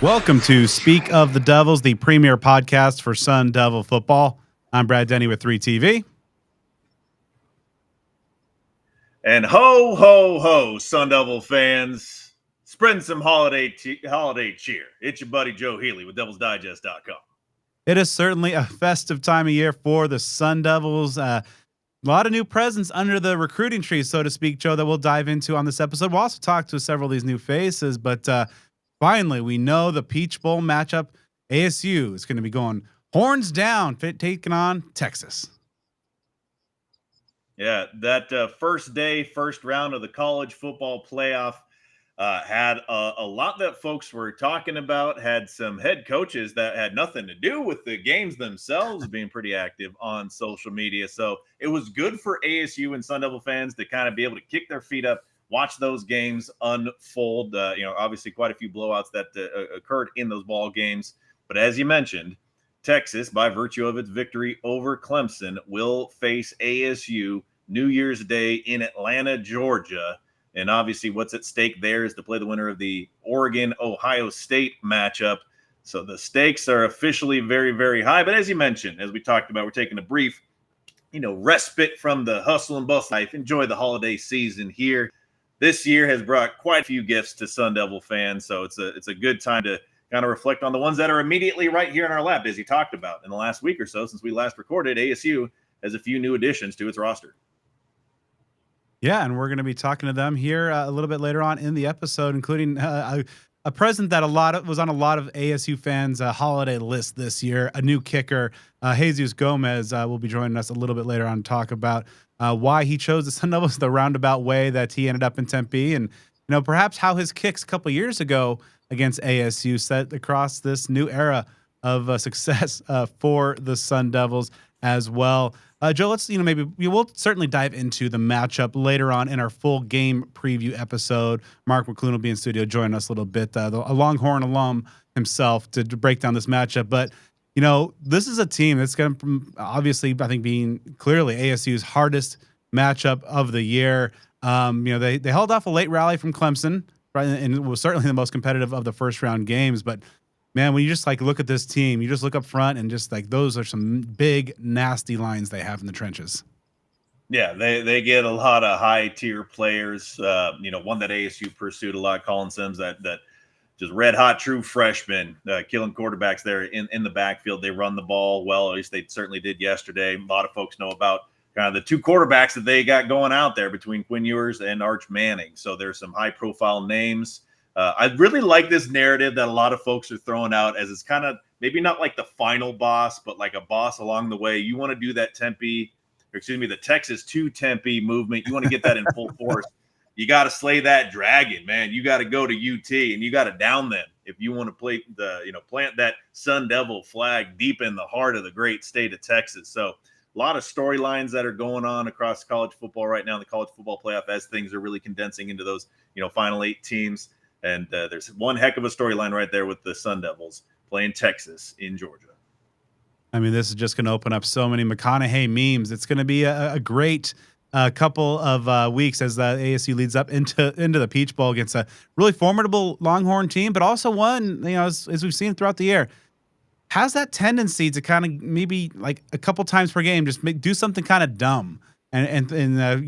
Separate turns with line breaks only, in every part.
Welcome to Speak of the Devils, the premier podcast for Sun Devil football. I'm Brad Denny with 3TV.
And ho, ho, ho, Sun Devil fans, spreading some holiday cheer. It's your buddy Joe Healy with DevilsDigest.com.
It is certainly a festive time of year for the Sun Devils. A lot of new presents under the recruiting tree, so to speak, Joe, that we'll dive into on this episode. We'll also talk to several of these new faces, but finally, we know the Peach Bowl matchup. ASU is going to be going horns down, taking on Texas.
Yeah, that first round of the college football playoff had a lot that folks were talking about, had some head coaches that had nothing to do with the games themselves being pretty active on social media. So it was good for ASU and Sun Devil fans to kind of be able to kick their feet up, watch those games unfold. Obviously quite a few blowouts that occurred in those ball games. But as you mentioned, Texas, by virtue of its victory over Clemson, will face ASU New Year's Day in Atlanta, Georgia. And obviously what's at stake there is to play the winner of the Oregon-Ohio State matchup. So the stakes are officially very, very high. But as you mentioned, as we talked about, we're taking a brief, respite from the hustle and bustle life. Enjoy the holiday season here. This year has brought quite a few gifts to Sun Devil fans. So it's a good time to kind of reflect on the ones that are immediately right here in our lap, as you talked about. In the last week or so, since we last recorded, ASU has a few new additions to its roster.
Yeah, and we're going to be talking to them here a little bit later on in the episode, including a present that was on a lot of ASU fans' holiday list this year. A new kicker, Jesus Gomez, will be joining us a little bit later on to talk about why he chose the Sun Devils the roundabout way that he ended up in Tempe, and perhaps how his kicks a couple years ago against ASU set across this new era of success for the Sun Devils as well. Joe, let's maybe we'll certainly dive into the matchup later on in our full game preview episode. Mark McClune will be in studio joining us a little bit, a Longhorn alum himself, to break down this matchup. But this is a team that's going to obviously, I think, being clearly ASU's hardest matchup of the year. They held off a late rally from Clemson, right, and it was certainly the most competitive of the first round games, but man, when you just look at this team, you just look up front and just those are some big, nasty lines they have in the trenches.
Yeah, they get a lot of high tier players. One that ASU pursued a lot, Colin Sims, that just red hot true freshman, killing quarterbacks there in the backfield. They run the ball well, at least they certainly did yesterday. A lot of folks know about kind of the two quarterbacks that they got going out there between Quinn Ewers and Arch Manning. So there's some high profile names. I really like this narrative that a lot of folks are throwing out as it's kind of maybe not like the final boss, but like a boss along the way. You want to do that the Texas to Tempe movement. You want to get that in full force. You got to slay that dragon, man. You got to go to UT and you got to down them if you want to plant that Sun Devil flag deep in the heart of the great state of Texas. So a lot of storylines that are going on across college football right now in the college football playoff as things are really condensing into those, final 8 teams. And there's one heck of a storyline right there with the Sun Devils playing Texas in Georgia.
I mean, this is just going to open up so many McConaughey memes. It's going to be a great couple of weeks as the ASU leads up into the Peach Bowl against a really formidable Longhorn team, but also one, as we've seen throughout the year, has that tendency to kind of maybe like a couple times per game just do something kind of dumb and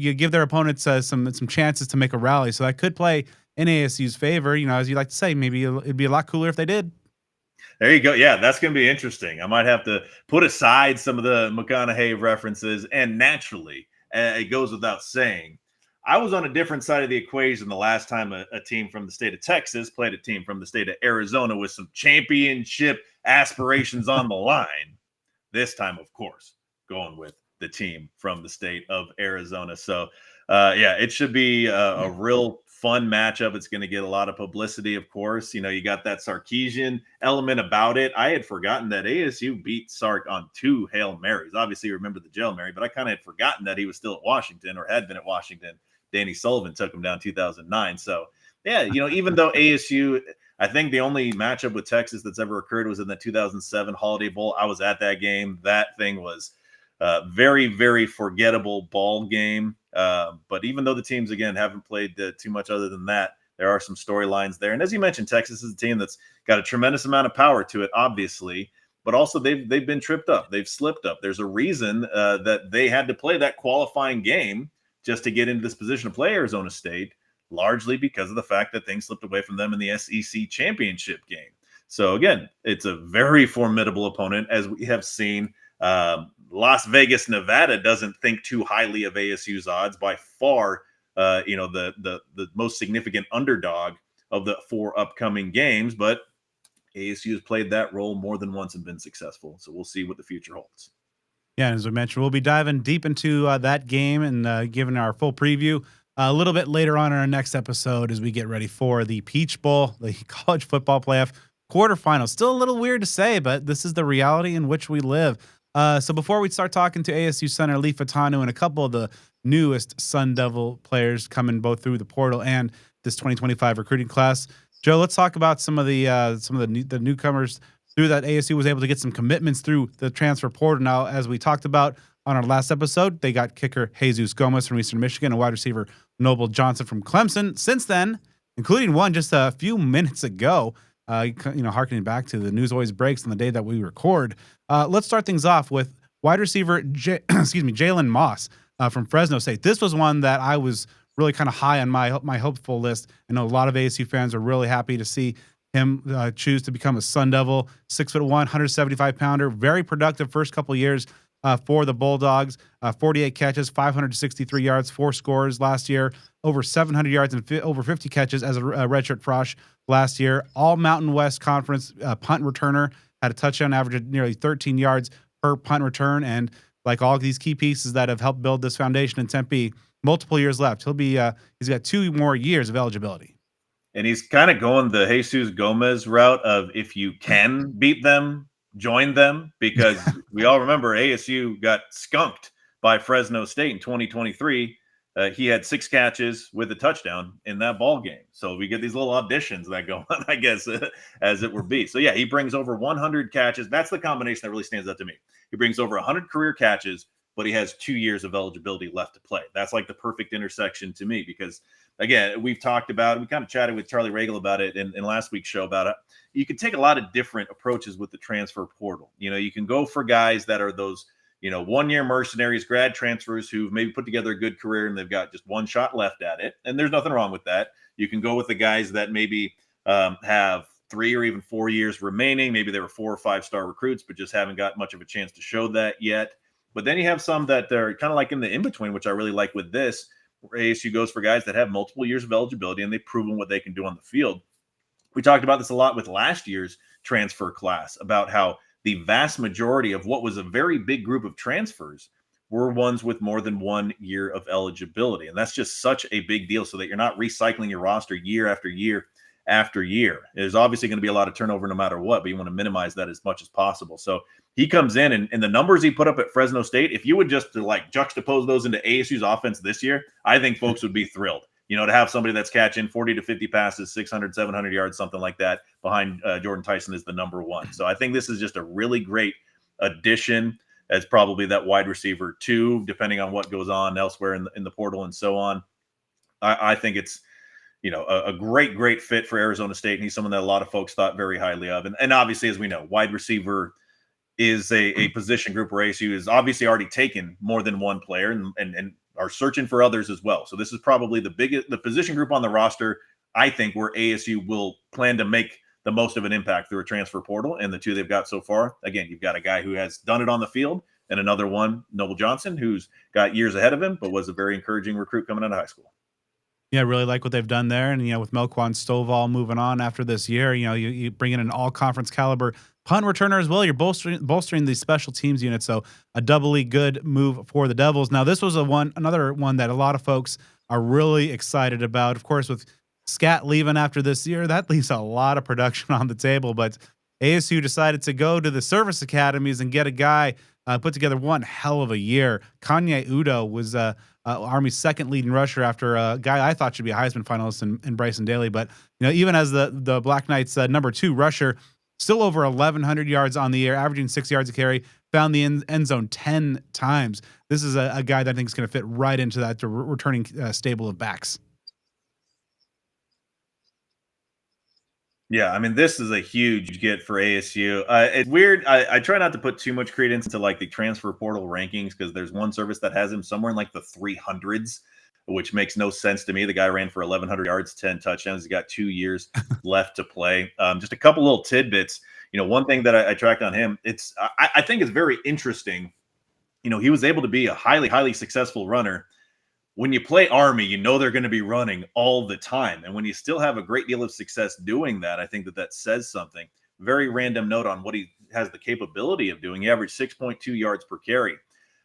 you give their opponents some chances to make a rally. So that could play in ASU's favor. As you like to say, maybe it'd be a lot cooler if they did.
There you go. Yeah, that's going to be interesting. I might have to put aside some of the McConaughey references, and naturally, it goes without saying, I was on a different side of the equation the last time a team from the state of Texas played a team from the state of Arizona with some championship aspirations on the line. This time, of course, going with the team from the state of Arizona. So, it should be a real fun matchup. It's going to get a lot of publicity, of course. You got that Sarkisian element about it. I had forgotten that ASU beat Sark on 2 Hail Marys. Obviously, you remember the Jail Mary, but I kind of had forgotten that he was still at Washington or had been at Washington. Danny Sullivan took him down 2009. So, yeah, even though ASU, I think the only matchup with Texas that's ever occurred was in the 2007 Holiday Bowl. I was at that game. That thing was very, very forgettable ball game. But even though the teams, again, haven't played too much other than that, there are some storylines there. And as you mentioned, Texas is a team that's got a tremendous amount of power to it, obviously, but also they've been tripped up, they've slipped up. There's a reason that they had to play that qualifying game just to get into this position to play Arizona State, largely because of the fact that things slipped away from them in the SEC championship game. So again, it's a very formidable opponent, as we have seen. Las Vegas, Nevada doesn't think too highly of ASU's odds, by far. The most significant underdog of the 4 upcoming games, but ASU has played that role more than once and been successful. So we'll see what the future holds.
Yeah, as we mentioned, we'll be diving deep into that game and giving our full preview a little bit later on in our next episode as we get ready for the Peach Bowl, the college football playoff quarterfinals. Still a little weird to say, but this is the reality in which we live. So before we start talking to ASU center Leif Fautanu and a couple of the newest Sun Devil players coming both through the portal and this 2025 recruiting class, Joe, let's talk about some of the newcomers through that. ASU was able to get some commitments through the transfer portal. Now, as we talked about on our last episode, they got kicker Jesus Gomez from Eastern Michigan and wide receiver Noble Johnson from Clemson. Since then, including one just a few minutes ago, harkening back to the news always breaks on the day that we record. Let's start things off with wide receiver Jalen Moss from Fresno State. This was one that I was really kind of high on my hopeful list. I know a lot of ASU fans are really happy to see him choose to become a Sun Devil. 6'1", 175-pounder, very productive first couple years for the Bulldogs. 48 catches, 563 yards, 4 scores last year, over 700 yards and over 50 catches as a redshirt frosh last year. All Mountain West Conference punt returner, had a touchdown average of nearly 13 yards per punt return. And like all of these key pieces that have helped build this foundation in Tempe, multiple years left. He's got 2 more years of eligibility.
And he's kind of going the Jesus Gomez route of, if you can beat them, join them, because we all remember ASU got skunked by Fresno State in 2023. He had 6 catches with a touchdown in that ball game. So we get these little auditions that go on, I guess, as it would be. So yeah, he brings over 100 catches. That's the combination that really stands out to me. He brings over 100 career catches, but he has 2 years of eligibility left to play. That's like the perfect intersection to me, because again, we kind of chatted with Charlie Regal about it in last week's show about it. You can take a lot of different approaches with the transfer portal. You can go for guys that are those, 1-year mercenaries, grad transfers who've maybe put together a good career and they've got just one shot left at it. And there's nothing wrong with that. You can go with the guys that maybe have 3 or even 4 years remaining. Maybe they were 4 or 5-star recruits, but just haven't got much of a chance to show that yet. But then you have some that are kind of like in the in-between, which I really like with this. ASU goes for guys that have multiple years of eligibility and they've proven what they can do on the field. We talked about this a lot with last year's transfer class, about how the vast majority of what was a very big group of transfers were ones with more than 1 year of eligibility. And that's just such a big deal, so that you're not recycling your roster year after year after year. There's obviously going to be a lot of turnover no matter what, but you want to minimize that as much as possible. So he comes in, and the numbers he put up at Fresno State, if you would just juxtapose those into ASU's offense this year, I think folks would be thrilled, to have somebody that's catching 40 to 50 passes, 600, 700 yards, something like that, behind Jordan Tyson is the number 1. So I think this is just a really great addition as probably that wide receiver 2, depending on what goes on elsewhere in the portal and so on. I think it's, a great fit for Arizona State. And he's someone that a lot of folks thought very highly of. And obviously, as we know, wide receiver is a position group where ASU is obviously already taken more than one player and are searching for others as well. So this is probably the position group on the roster, I think, where ASU will plan to make the most of an impact through a transfer portal. And the 2 they've got so far, again, you've got a guy who has done it on the field, and another one, Noble Johnson, who's got years ahead of him, but was a very encouraging recruit coming out of high school.
Yeah, really like what they've done there. And, with Melquan Stovall moving on after this year, you bring in an all-conference caliber punt returner as well. You're bolstering the special teams unit. So a doubly good move for the Devils. Now, this was another one that a lot of folks are really excited about. Of course, with Scat leaving after this year, that leaves a lot of production on the table. But ASU decided to go to the service academies and get a guy put together one hell of a year. Kanye Udoh was Army's second leading rusher after a guy I thought should be a Heisman finalist in Bryson Daly. But even as the Black Knights' number 2 rusher, still over 1,100 yards on the year, averaging 6 yards a carry, found the end zone 10 times. This is a guy that I think is going to fit right into that returning stable of backs.
Yeah, I mean, this is a huge get for ASU. It's weird. I try not to put too much credence into like the transfer portal rankings because there's one service that has him somewhere in like the 300s, which makes no sense to me. The guy ran for 1,100 yards, 10 touchdowns. He's got 2 years left to play. Just a couple little tidbits. One thing that I tracked on him, I think it's very interesting. He was able to be a highly successful runner. When you play Army, they're going to be running all the time. And when you still have a great deal of success doing that, I think that says something. Very random note on what he has the capability of doing. He averaged 6.2 yards per carry.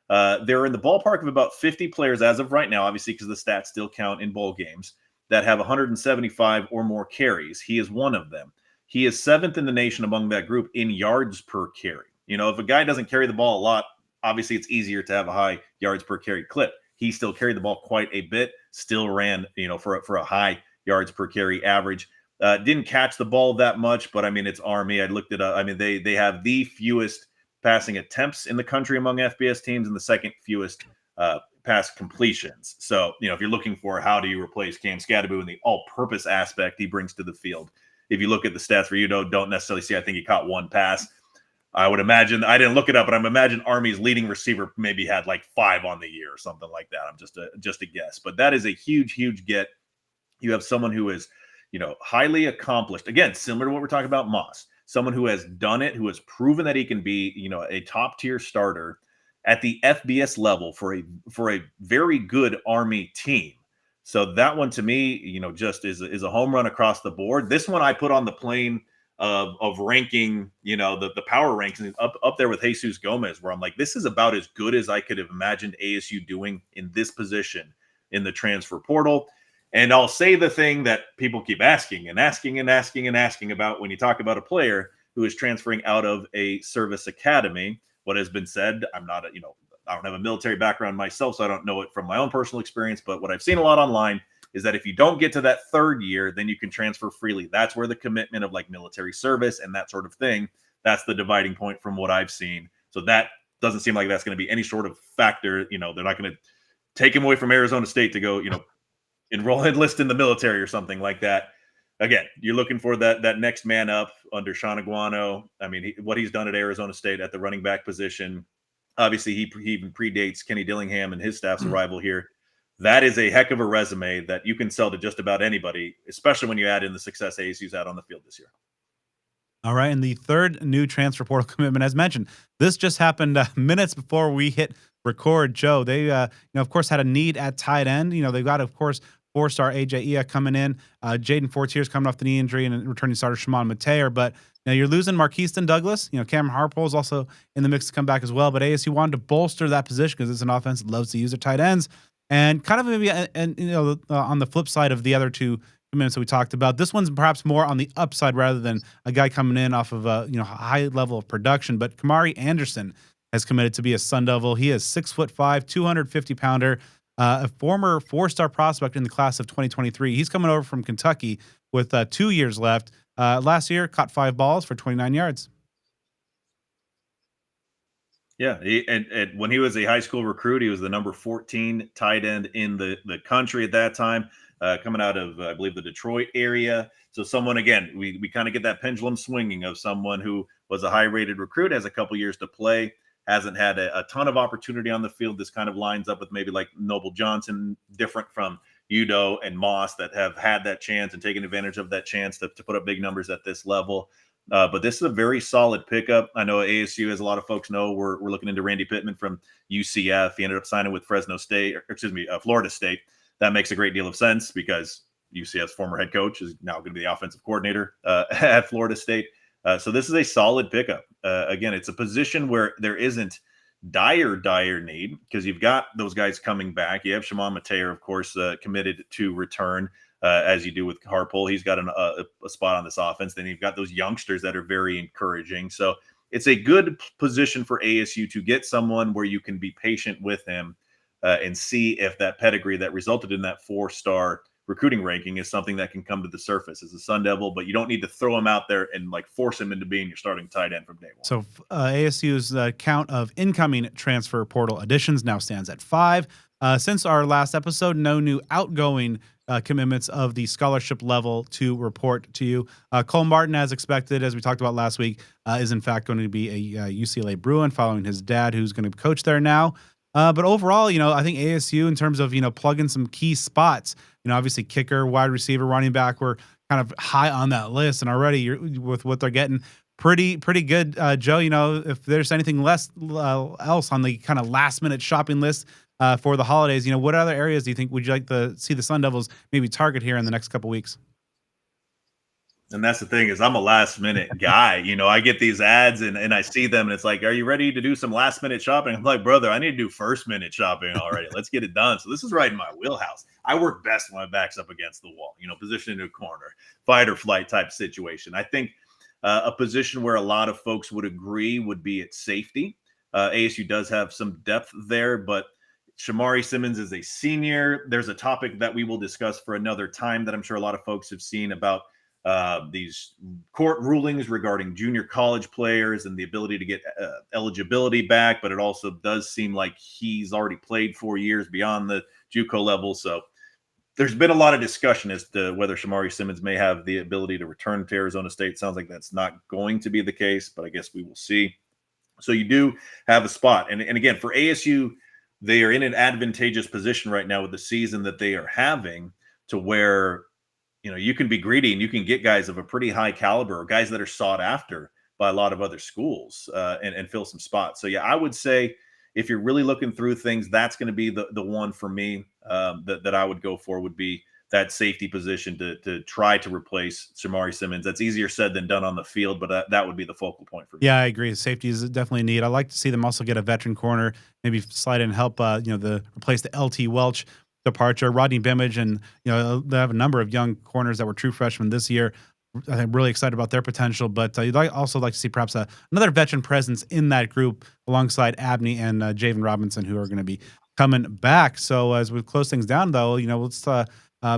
They're in the ballpark of about 50 players as of right now, obviously, because the stats still count in bowl games, that have 175 or more carries. He is one of them. He is seventh in the nation among that group in yards per carry. If a guy doesn't carry the ball a lot, obviously it's easier to have a high yards per carry clip. He still carried the ball quite a bit, still ran, for a high yards per carry average. Didn't catch the ball that much, but I mean, it's Army. I looked it up. I mean, they have the fewest passing attempts in the country among FBS teams and the second fewest pass completions. So, if you're looking for how do you replace Cam Scadaboo in the all-purpose aspect he brings to the field, if you look at the stats for Udoh, don't necessarily see, I think he caught one pass. I would imagine, I didn't look it up, but I'm imagine Army's leading receiver maybe had like 5 on the year or something like that. I'm just a guess, but that is a huge get. You have someone who is, highly accomplished. Again, similar to what we're talking about, Moss, someone who has done it, who has proven that he can be, a top tier starter at the FBS level for a very good Army team. So that one to me, just is a home run across the board. This one I put on the plane of ranking, the power rankings up there with Jesus Gomez, where I'm like, this is about as good as I could have imagined ASU doing in this position in the transfer portal. And I'll say the thing that people keep asking about when you talk about a player who is transferring out of a service academy. What has been said, I don't have a military background myself, so I don't know it from my own personal experience. But what I've seen a lot online is that if you don't get to that third year, then you can transfer freely. That's where the commitment of like military service and that sort of thing, that's the dividing point from what I've seen. So that doesn't seem like that's going to be any sort of factor. They're not going to take him away from Arizona State to go, enlist in the military or something like that. Again, you're looking for that next man up under Sean Aguano. I mean, what he's done at Arizona State at the running back position. Obviously, he even predates Kenny Dillingham and his staff's arrival here. That is a heck of a resume that you can sell to just about anybody, especially when you add in the success ASU's had on the field this year.
All right, and the third new transfer portal commitment, as mentioned, this just happened minutes before we hit record. Joe, they, of course, had a need at tight end. They've got, of course, four-star AJ Ia coming in, Jaden Fortier's coming off the knee injury, and returning starter Shimon Mateer. But you're losing Marquiston Douglas. Cameron Harpole is also in the mix to come back as well. But ASU wanted to bolster that position because it's an offense that loves to use their tight ends, and kind of maybe, on the flip side of the other two minutes that we talked about. This one's perhaps more on the upside rather than a guy coming in off of a high level of production. But Kamari Anderson has committed to be a Sun Devil. He is 6'5", 250-pounder, a former 4-star prospect in the class of 2023. He's coming over from Kentucky with 2 years left. Last year, caught 5 balls for 29 yards.
Yeah, and when he was a high school recruit, he was the number 14 tight end in the country at that time, coming out of, I believe, the Detroit area. So someone, again, we kind of get that pendulum swinging of someone who was a high-rated recruit, has a couple years to play, hasn't had a ton of opportunity on the field. This kind of lines up with maybe like Noble Johnson, different from Udoh and Moss that have had that chance and taken advantage of that chance to put up big numbers at this level. But this is a very solid pickup. I know ASU, as a lot of folks know, we're looking into Randy Pittman from UCF. He ended up signing with Florida State. That makes a great deal of sense because UCF's former head coach is now going to be the offensive coordinator at Florida State. So this is a solid pickup. Again, it's a position where there isn't dire need because you've got those guys coming back. You have Shimon Mateer, of course, committed to return. As you do with Harpole, he's got a spot on this offense. Then you've got those youngsters that are very encouraging. So it's a good position for ASU to get someone where you can be patient with him and see if that pedigree that resulted in that 4-star recruiting ranking is something that can come to the surface as a Sun Devil. But you don't need to throw him out there and like force him into being your starting tight end from day one.
So ASU's count of incoming transfer portal additions now stands at 5. Since our last episode, no new outgoing commitments of the scholarship level to report to you. Cole Martin, as expected, as we talked about last week, is in fact going to be a UCLA Bruin following his dad, who's going to coach there now. But overall, I think ASU, in terms of, plugging some key spots, obviously kicker, wide receiver, running back, were kind of high on that list. And already with what they're getting, pretty good. Joe, if there's anything less else on the kind of last minute shopping list for the holidays, what other areas do you think would you like to see the Sun Devils maybe target here in the next couple weeks?
And that's the thing is I'm a last minute guy. I get these ads and I see them and it's like, are you ready to do some last minute shopping? I'm like, brother, I need to do first minute shopping already. Let's get it done. So this is right in my wheelhouse. I work best when my back's up against the wall, positioned in a corner, fight or flight type situation. I think a position where a lot of folks would agree would be at safety. ASU does have some depth there, but Shamari Simmons is a senior. There's a topic that we will discuss for another time that I'm sure a lot of folks have seen about these court rulings regarding junior college players and the ability to get eligibility back. But it also does seem like he's already played 4 years beyond the JUCO level. So there's been a lot of discussion as to whether Shamari Simmons may have the ability to return to Arizona State. Sounds like that's not going to be the case, but I guess we will see. So you do have a spot. And again, for ASU, they are in an advantageous position right now with the season that they are having, to where you can be greedy and you can get guys of a pretty high caliber, or guys that are sought after by a lot of other schools, and fill some spots. So yeah, I would say if you're really looking through things, that's going to be the one for me that I would go for, would be that safety position to try to replace Shamari Simmons. That's easier said than done on the field, but that would be the focal point for me.
Yeah, I agree. Safety is definitely a need. I like to see them also get a veteran corner, maybe slide in and help, replace the LT Welch departure, Rodney Bimage, and they have a number of young corners that were true freshmen this year. I'm really excited about their potential, but you'd also like to see perhaps another veteran presence in that group alongside Abney and Javen Robinson, who are going to be coming back. So as we close things down, though, let's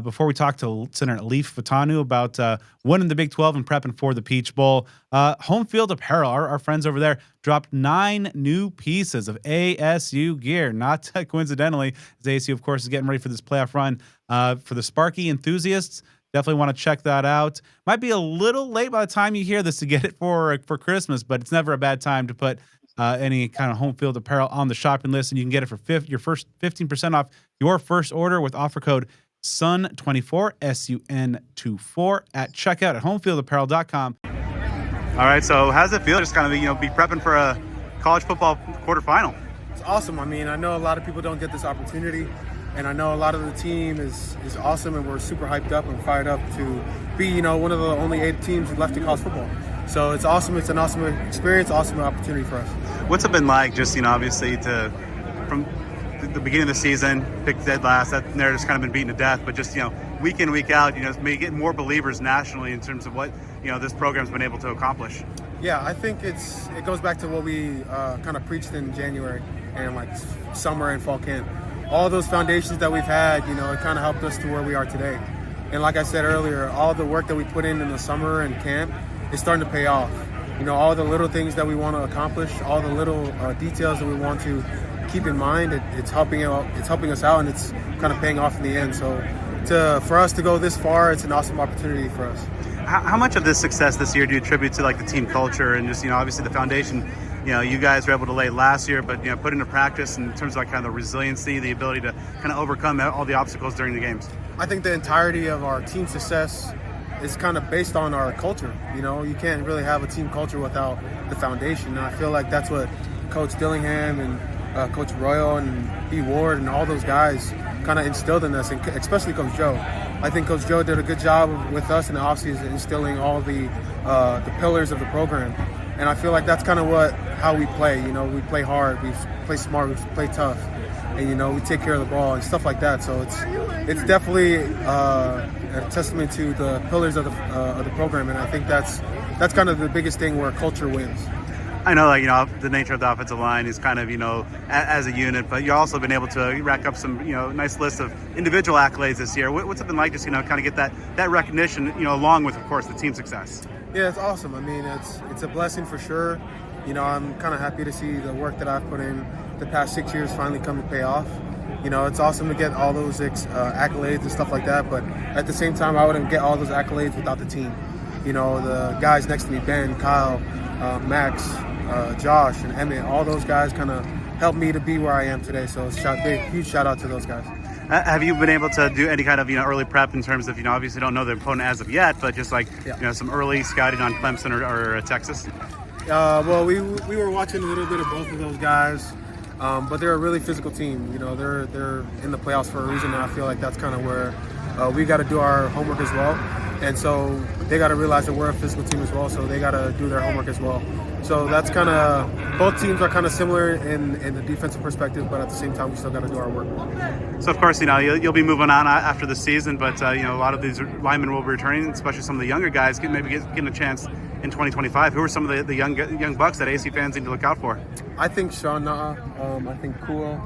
before we talk to Senator Leif Fautanu about winning the Big 12 and prepping for the Peach Bowl, Home Field Apparel, our friends over there, dropped 9 new pieces of ASU gear. Not coincidentally, as ASU, of course, is getting ready for this playoff run. For the Sparky enthusiasts, definitely want to check that out. Might be a little late by the time you hear this to get it for Christmas, but it's never a bad time to put any kind of Home Field Apparel on the shopping list, and you can get it for your first 15% off your first order with offer code SUN24, SUN24 at checkout at homefieldapparel.com. All right, so how's it feel just kind of be prepping for a college football quarterfinal?
It's awesome. I mean, I know a lot of people don't get this opportunity, and I know a lot of the team is awesome, and we're super hyped up and fired up to be, one of the only 8 teams left in college football. So it's awesome. It's an awesome experience, awesome opportunity for us.
What's it been like, just obviously from the beginning of the season, picked dead last, that they're just kind of been beaten to death, but just week in, week out, maybe get more believers nationally in terms of what this program's been able to accomplish?
Yeah, I think it goes back to what we kind of preached in January and like summer and fall camp. All those foundations that we've had, it kind of helped us to where we are today. And like I said earlier, all the work that we put in the summer and camp is starting to pay off. All the little things that we want to accomplish, all the little details that we want to keep in mind, it's helping us out, and it's kind of paying off in the end. So for us to go this far, it's an awesome opportunity for us.
How much of this success this year do you attribute to like the team culture and just obviously the foundation you guys were able to lay last year, but put into practice in terms of like kind of the resiliency, the ability to kind of overcome all the obstacles during the games?
I think the entirety of our team success is kind of based on our culture. You can't really have a team culture without the foundation, and I feel like that's what Coach Dillingham and Coach Royal and B. Ward and all those guys kind of instilled in us, and especially Coach Joe. I think Coach Joe did a good job with us in the offseason, instilling all the pillars of the program. And I feel like that's kind of how we play. We play hard, we play smart, we play tough, and we take care of the ball and stuff like that. So it's definitely a testament to the pillars of the program, and I think that's kind of the biggest thing where culture wins.
I know, the nature of the offensive line is kind of, as a unit, but you've also been able to rack up some, nice list of individual accolades this year. What's it been like just, kind of get that recognition, along with, of course, the team success?
Yeah, it's awesome. I mean, it's a blessing for sure. I'm kind of happy to see the work that I've put in the past 6 years finally come to pay off. You know, it's awesome to get all those accolades and stuff like that, but at the same time, I wouldn't get all those accolades without the team. You know, the guys next to me, Ben, Kyle, Max, Josh, and Emmett, all those guys kind of helped me to be where I am today. So it's huge shout out to those guys.
Have you been able to do any kind of early prep in terms of obviously don't know the opponent as of yet, but just like some early scouting on Clemson or Texas?
Well, we were watching a little bit of both of those guys, but they're a really physical team. You know, they're in the playoffs for a reason, and I feel like that's kind of where we got to do our homework as well. And so they got to realize that we're a physical team as well, so they got to do their homework as well. So that's kind of, both teams are kind of similar in the defensive perspective, but at the same time, we still got to do our work.
So, of course, you'll be moving on after the season, but, a lot of these linemen will be returning, especially some of the younger guys, getting a chance in 2025. Who are some of the young bucks that AC fans need to look out for?
I think Sean Na'a, I think Kua,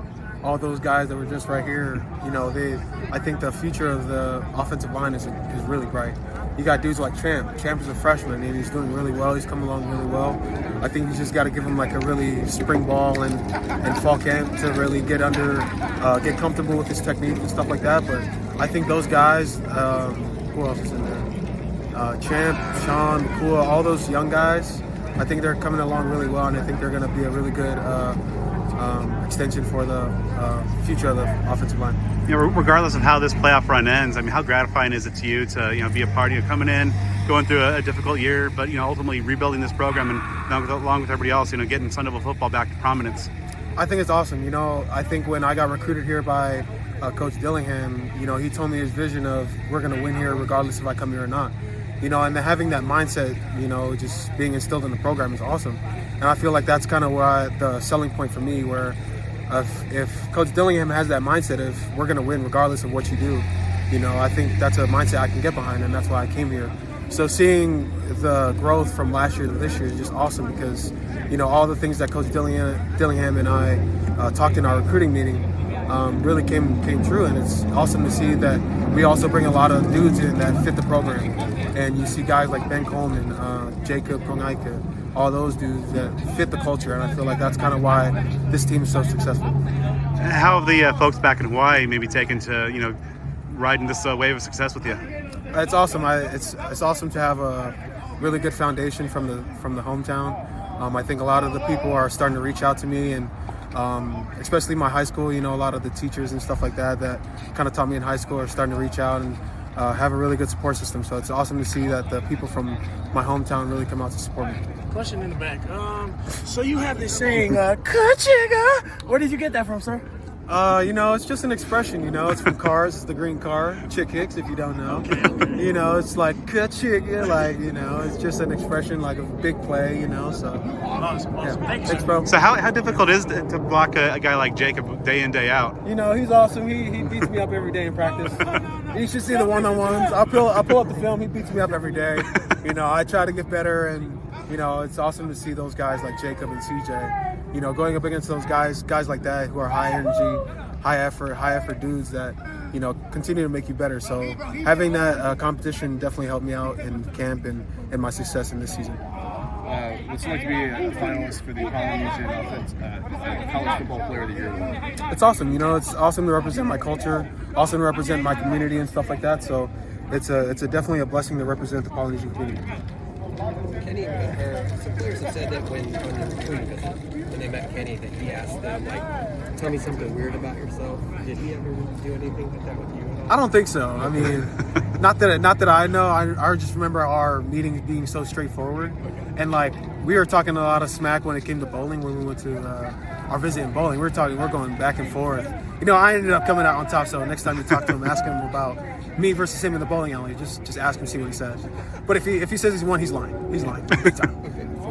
all those guys that were just right here, I think the future of the offensive line is really bright. You got dudes like Champ. Champ is a freshman, and he's doing really well. He's coming along really well. I think you just got to give him like a really spring ball and fall camp to really get get comfortable with his technique and stuff like that. But I think those guys, who else is in there? Champ, Sean, Kua, all those young guys, I think they're coming along really well, and I think they're going to be a really good extension for the future of the offensive line.
Regardless of how this playoff run ends, I mean, how gratifying is it to you to be a part of coming in, going through a difficult year, but ultimately rebuilding this program and along with everybody else, getting Sun Devil football back to prominence? I think it's awesome. I think when I got recruited here by Coach Dillingham, he told me his vision of we're going to win here regardless if I come here or not. And having that mindset, just being instilled in the program is awesome. And I feel like that's kind of the selling point for me, where if Coach Dillingham has that mindset of we're going to win regardless of what you do, I think that's a mindset I can get behind, and that's why I came here. So seeing the growth from last year to this year is just awesome because, all the things that Coach Dillingham and I talked in our recruiting meeting really came true, and it's awesome to see that we also bring a lot of dudes in that fit the program. And you see guys like Ben Coleman, Jacob Pongaika, all those dudes that fit the culture, and I feel like that's kind of why this team is so successful. How have the folks back in Hawaii maybe taken to riding this wave of success with you?
It's awesome. It's awesome to have a really good foundation from the hometown. I think a lot of the people are starting to reach out to me, and especially my high school. A lot of the teachers and stuff like that kind of taught me in high school are starting to reach out and have a really good support system. So it's awesome to see that the people from my hometown really come out to support me.
Question in the back. So you have this saying, "Ka-chigga." Where did you get that from, sir?
It's just an expression. It's from Cars. It's the green car. Chick Hicks, if you don't know. It's like ka-chigga, like it's just an expression, like a big play. So.
Awesome.
Yeah.
Thanks,
bro.
So how difficult is it to block a guy like Jacob day in, day out?
He's awesome. He beats me up every day in practice. You should see the one-on-ones. I'll pull up the film. He beats me up every day. I try to get better, and it's awesome to see those guys like Jacob and CJ. Going up against those guys like that who are high energy, high effort dudes that continue to make you better. So having that competition definitely helped me out in camp and my success in this season.
What's it like to be a finalist for the Polynesian College Football Player of the Year?
It's awesome. It's awesome to represent my culture, awesome to represent my community and stuff like that. So it's definitely a blessing to represent the Polynesian community.
Kenny, some players have said that when they met Kenny, that he asked them, tell me something weird about yourself. Did he ever do anything like that with you at all?
I don't think so. I mean, not that I know. I just remember our meetings being so straightforward, and we were talking a lot of smack when it came to bowling when we went to our visit in bowling. We're going back and forth. I ended up coming out on top. So next time you talk to him, ask him about me versus him in the bowling alley. Just ask him, see what he says. But if he says he's won, he's lying. He's lying big time.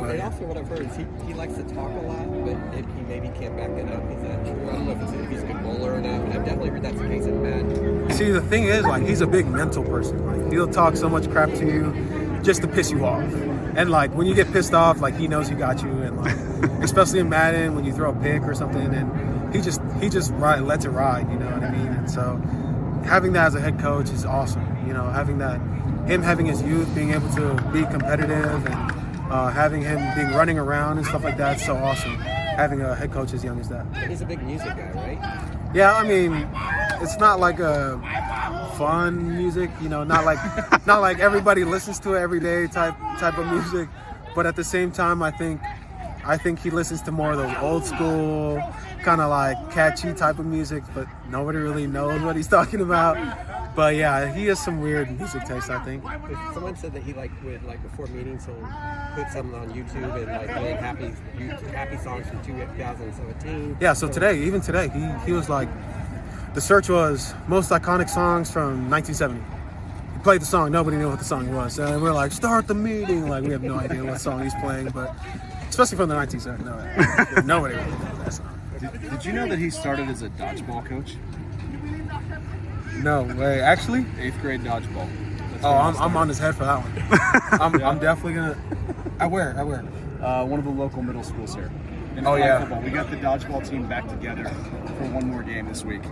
And also what I've heard is he likes to talk a lot, but he maybe can't back it up. Is that true? I don't know if he's a good bowler or not, but I've definitely heard that's the case in Matt.
See, the thing is, he's a big mental person. He'll talk so much crap to you just to piss you off. And when you get pissed off, he knows he got you. And especially in Madden, when you throw a pick or something, and he just lets it ride. You know what I mean? And so having that as a head coach is awesome. Having his youth, being able to be competitive, and having him being running around and stuff like that is so awesome. having a head coach as young as that.
He's a big music guy, right?
Yeah, I mean, it's not like a fun music, you know, not like everybody listens to it every day type of music, but at the same time, I think he listens to more of those old school, kind of like catchy type of music, but nobody really knows what he's talking about. But yeah, he has some weird music taste, I think.
Someone said that he would before meetings he'll put something on YouTube and play happy songs from 2017.
Yeah, so even today, he was like, the search was most iconic songs from 1970. He played the song, nobody knew what the song was. And we're like, start the meeting. Like, we have no idea what song he's playing, but especially from the 1970s. Nobody really knew that song.
Did you know that he started as a dodgeball coach?
No way. Actually?
8th grade dodgeball.
I'm on his head for that one. I'm definitely gonna. At where?
One of the local middle schools here. In football. We got the dodgeball team back together for one more game this week.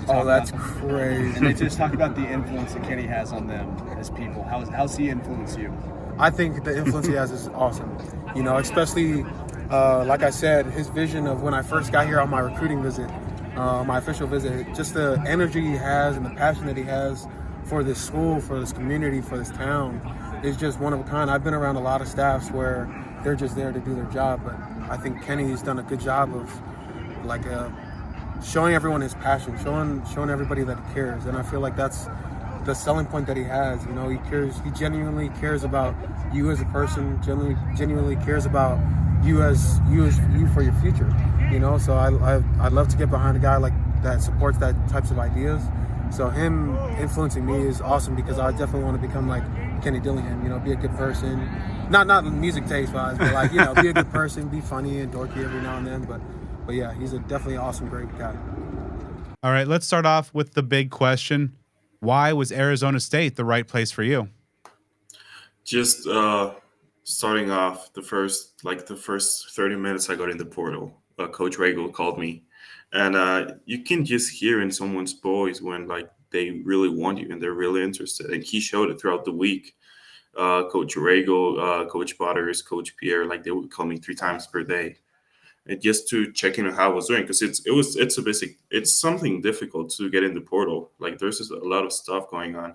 Oh, that's crazy.
And they just talk about the influence that Kenny has on them as people. How's he influenced you?
I think the influence he has is awesome. You know, especially like I said, his vision of when I first got here on my recruiting visit, my official visit, just the energy he has and the passion that he has for this school, for this community, for this town is just one of a kind. I've been around a lot of staffs where they're just there to do their job, but I think Kenny's done a good job of showing everyone his passion, showing everybody that he cares, and I feel like that's the selling point that he has. You know, he genuinely cares about you as a person, genuinely cares about you for your future. You know, so I'd love to get behind a guy like that supports that types of ideas. So him influencing me is awesome because I definitely want to become like Kenny Dillingham. You know, be a good person, not music taste wise, but like, you know, be a good person, be funny and dorky every now and then. But yeah, he's definitely an awesome, great guy.
All right, let's start off with the big question. Why was Arizona State the right place for you?
Just starting off the first 30 minutes I got in the portal, Coach Regal called me, and you can just hear in someone's voice when like they really want you and they're really interested, and he showed it throughout the week. Coach Regal, Coach Butters, Coach Pierre, like they would call me 3 times per day, and just to check in on how I was doing, because it's something difficult to get in the portal. Like there's just a lot of stuff going on.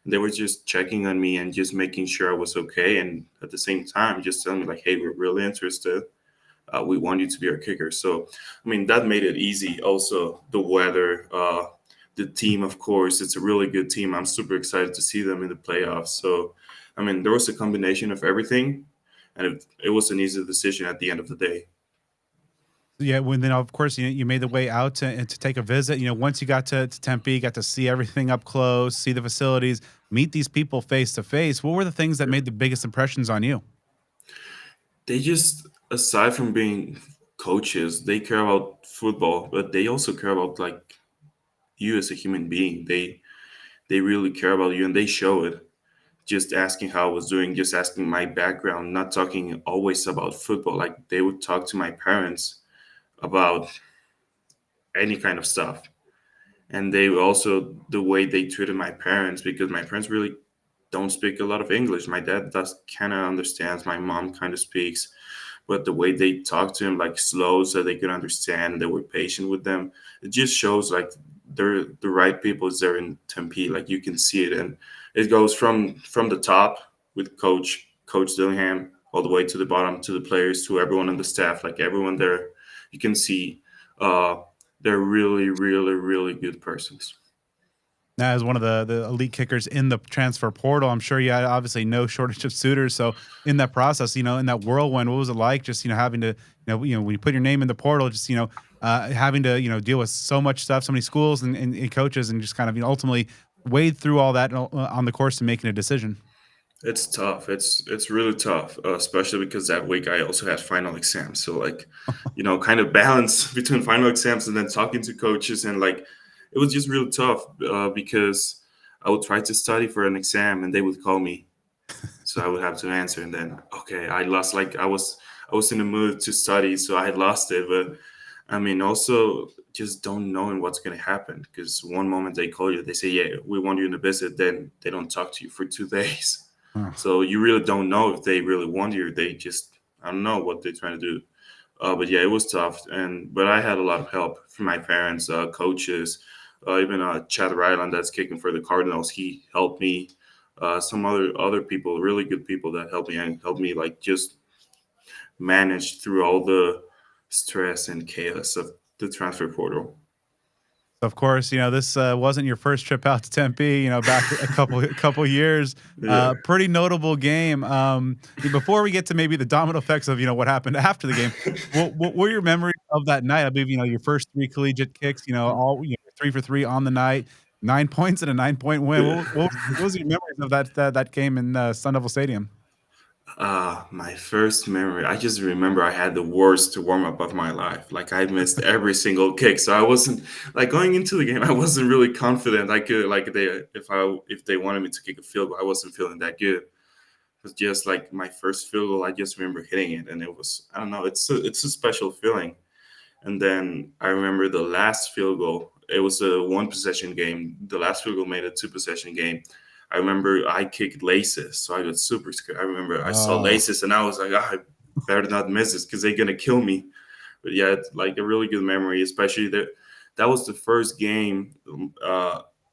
They were just checking on me and just making sure I was okay. And at the same time, just telling me like, hey, we're really interested. We want you to be our kicker. So, I mean, that made it easy. Also, the weather, the team, of course, it's a really good team. I'm super excited to see them in the playoffs. So, I mean, there was a combination of everything. And it was an easy decision at the end of the day.
Yeah, when then of course you made the way out to take a visit. You know, once you got to Tempe, you got to see everything up close, see the facilities, meet these people face to face. What were the things that made the biggest impressions on you?
They just, aside from being coaches, they care about football, but they also care about like you as a human being. They really care about you, and they show it. Just asking how I was doing, just asking my background, not talking always about football. Like they would talk to my parents about any kind of stuff. And they also, the way they treated my parents, because my parents really don't speak a lot of English. My dad does kind of understands. My mom kind of speaks, but the way they talked to him, like slow, so they could understand, they were patient with them. It just shows like they're the right people is there in Tempe. Like you can see it, and it goes from the top with Coach Dillingham all the way to the bottom, to the players, to everyone on the staff. Like everyone there, you can see they're really, really, really good persons.
Now, as one of the elite kickers in the transfer portal, I'm sure you had obviously no shortage of suitors. So in that process, you know, in that whirlwind, what was it like? Just, you know, having to, when you put your name in the portal, just, having to, deal with so much stuff, so many schools and coaches, and just kind of, ultimately wade through all that on the course to making a decision.
It's tough. It's really tough, especially because that week I also had final exams. So like, kind of balance between final exams and then talking to coaches, and like, it was just really tough because I would try to study for an exam and they would call me, so I would have to answer. And then, okay, I lost. Like I was in the mood to study, so I had lost it. But I mean, also just don't knowing what's going to happen, because one moment they call you, they say, yeah, we want you in a visit. Then they don't talk to you for 2 days. So you really don't know if they really want you. They just, I don't know what they're trying to do. But yeah, it was tough, and but I had a lot of help from my parents, coaches, even Chad Ryland that's kicking for the Cardinals. He helped me. Some other people, really good people that helped me and helped me like just manage through all the stress and chaos of the transfer portal.
Of course, this wasn't your first trip out to Tempe. Back a couple years.
Yeah.
Pretty notable game. Before we get to maybe the domino effects of what happened after the game, what were your memories of that night? I believe your first three collegiate kicks. All 3 for 3 on the night, 9 points and a 9-point win. What was your memories of that game in Sun Devil Stadium?
My first memory, I just remember I had the worst warm up of my life. Like I missed every single kick, so I wasn't like going into the game. I wasn't really confident. I could like if they wanted me to kick a field goal, I wasn't feeling that good. It was just like my first field goal. I just remember hitting it, and it was I don't know. It's a special feeling. And then I remember the last field goal. It was a one possession game. The last field goal made a two possession game. I remember I kicked laces, so I got super scared. I remember I saw
Oh.
laces and I was like, I better not miss this because they're gonna kill me. But yeah, it's like a really good memory, especially that was the first game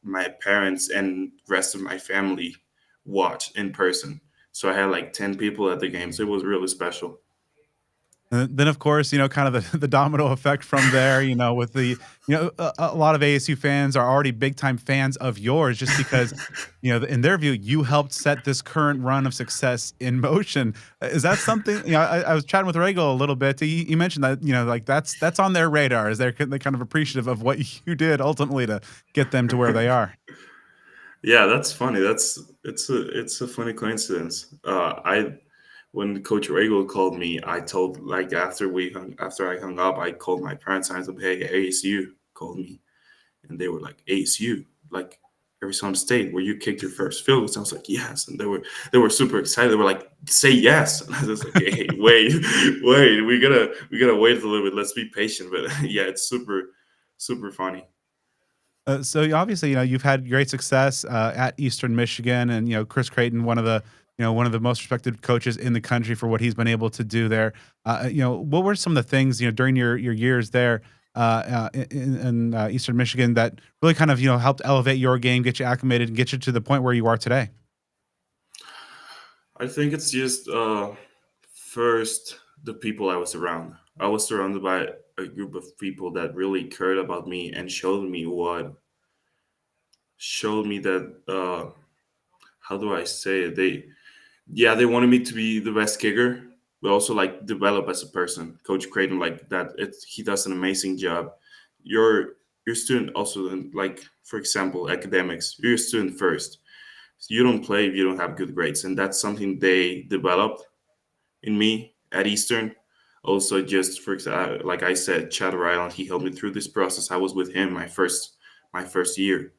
my parents and rest of my family watched in person. So I had like 10 people at the game, so it was really special.
And then, of course, kind of the domino effect from there, with a lot of ASU fans are already big time fans of yours just because, in their view, you helped set this current run of success in motion. Is that something, I was chatting with Rego a little bit. He mentioned that, like that's on their radar. Is they're kind of appreciative of what you did ultimately to get them to where they are?
Yeah, that's funny. It's a funny coincidence. I when Coach Regal called me, I told like after I hung up, I called my parents and I said, "Hey, ASU called me," and they were like, "ASU, like Arizona State, where you kicked your first field goal." So I was like, "Yes," and they were super excited. They were like, "Say yes," and I was like, "Hey, wait, wait, we gotta wait a little bit. Let's be patient." But yeah, it's super funny.
So obviously, you've had great success at Eastern Michigan, and Chris Creighton, one of the most respected coaches in the country for what he's been able to do there. What were some of the things during your years there in Eastern Michigan that really kind of helped elevate your game, get you acclimated, and get you to the point where you are today?
I think it's just first the people I was around. I was surrounded by a group of people that really cared about me and showed me that how do I say it? They wanted me to be the best kicker, but also like develop as a person. Coach Creighton like that. He does an amazing job. Your student also like for example academics. You're a student first. So you don't play if you don't have good grades, and that's something they developed in me at Eastern. Also, just for example, like I said, Chad Ryland, he helped me through this process. I was with him my first year.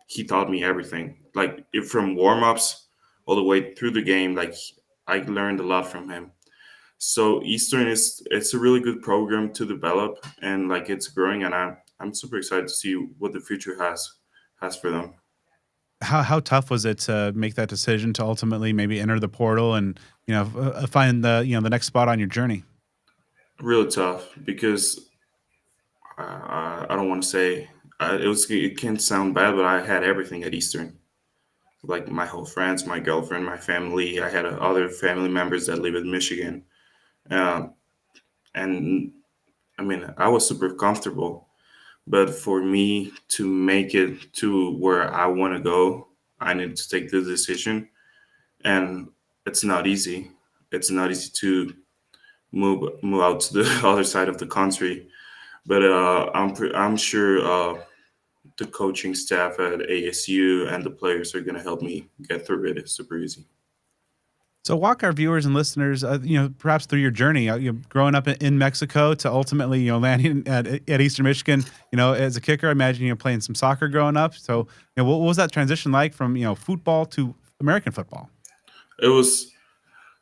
He taught me everything, like from warm ups all the way through the game. Like I learned a lot from him. So Eastern it's a really good program to develop, and like it's growing, and I'm super excited to see what the future has for them.
How tough was it to make that decision to ultimately maybe enter the portal and find the next spot on your journey?
Really tough because I don't want to say it can sound bad, but I had everything at Eastern. Like my whole friends, my girlfriend, my family. I had other family members that live in Michigan, um, and I mean I was super comfortable. But for me to make it to where I want to go, I need to take the decision, and it's not easy. It's not easy to move out to the other side of the country. But I'm sure the coaching staff at ASU and the players are going to help me get through it. It's super easy.
So walk our viewers and listeners, perhaps through your journey, growing up in Mexico to ultimately, landing at Eastern Michigan. As a kicker, I imagine playing some soccer growing up. So, what was that transition like from football to American football?
It was,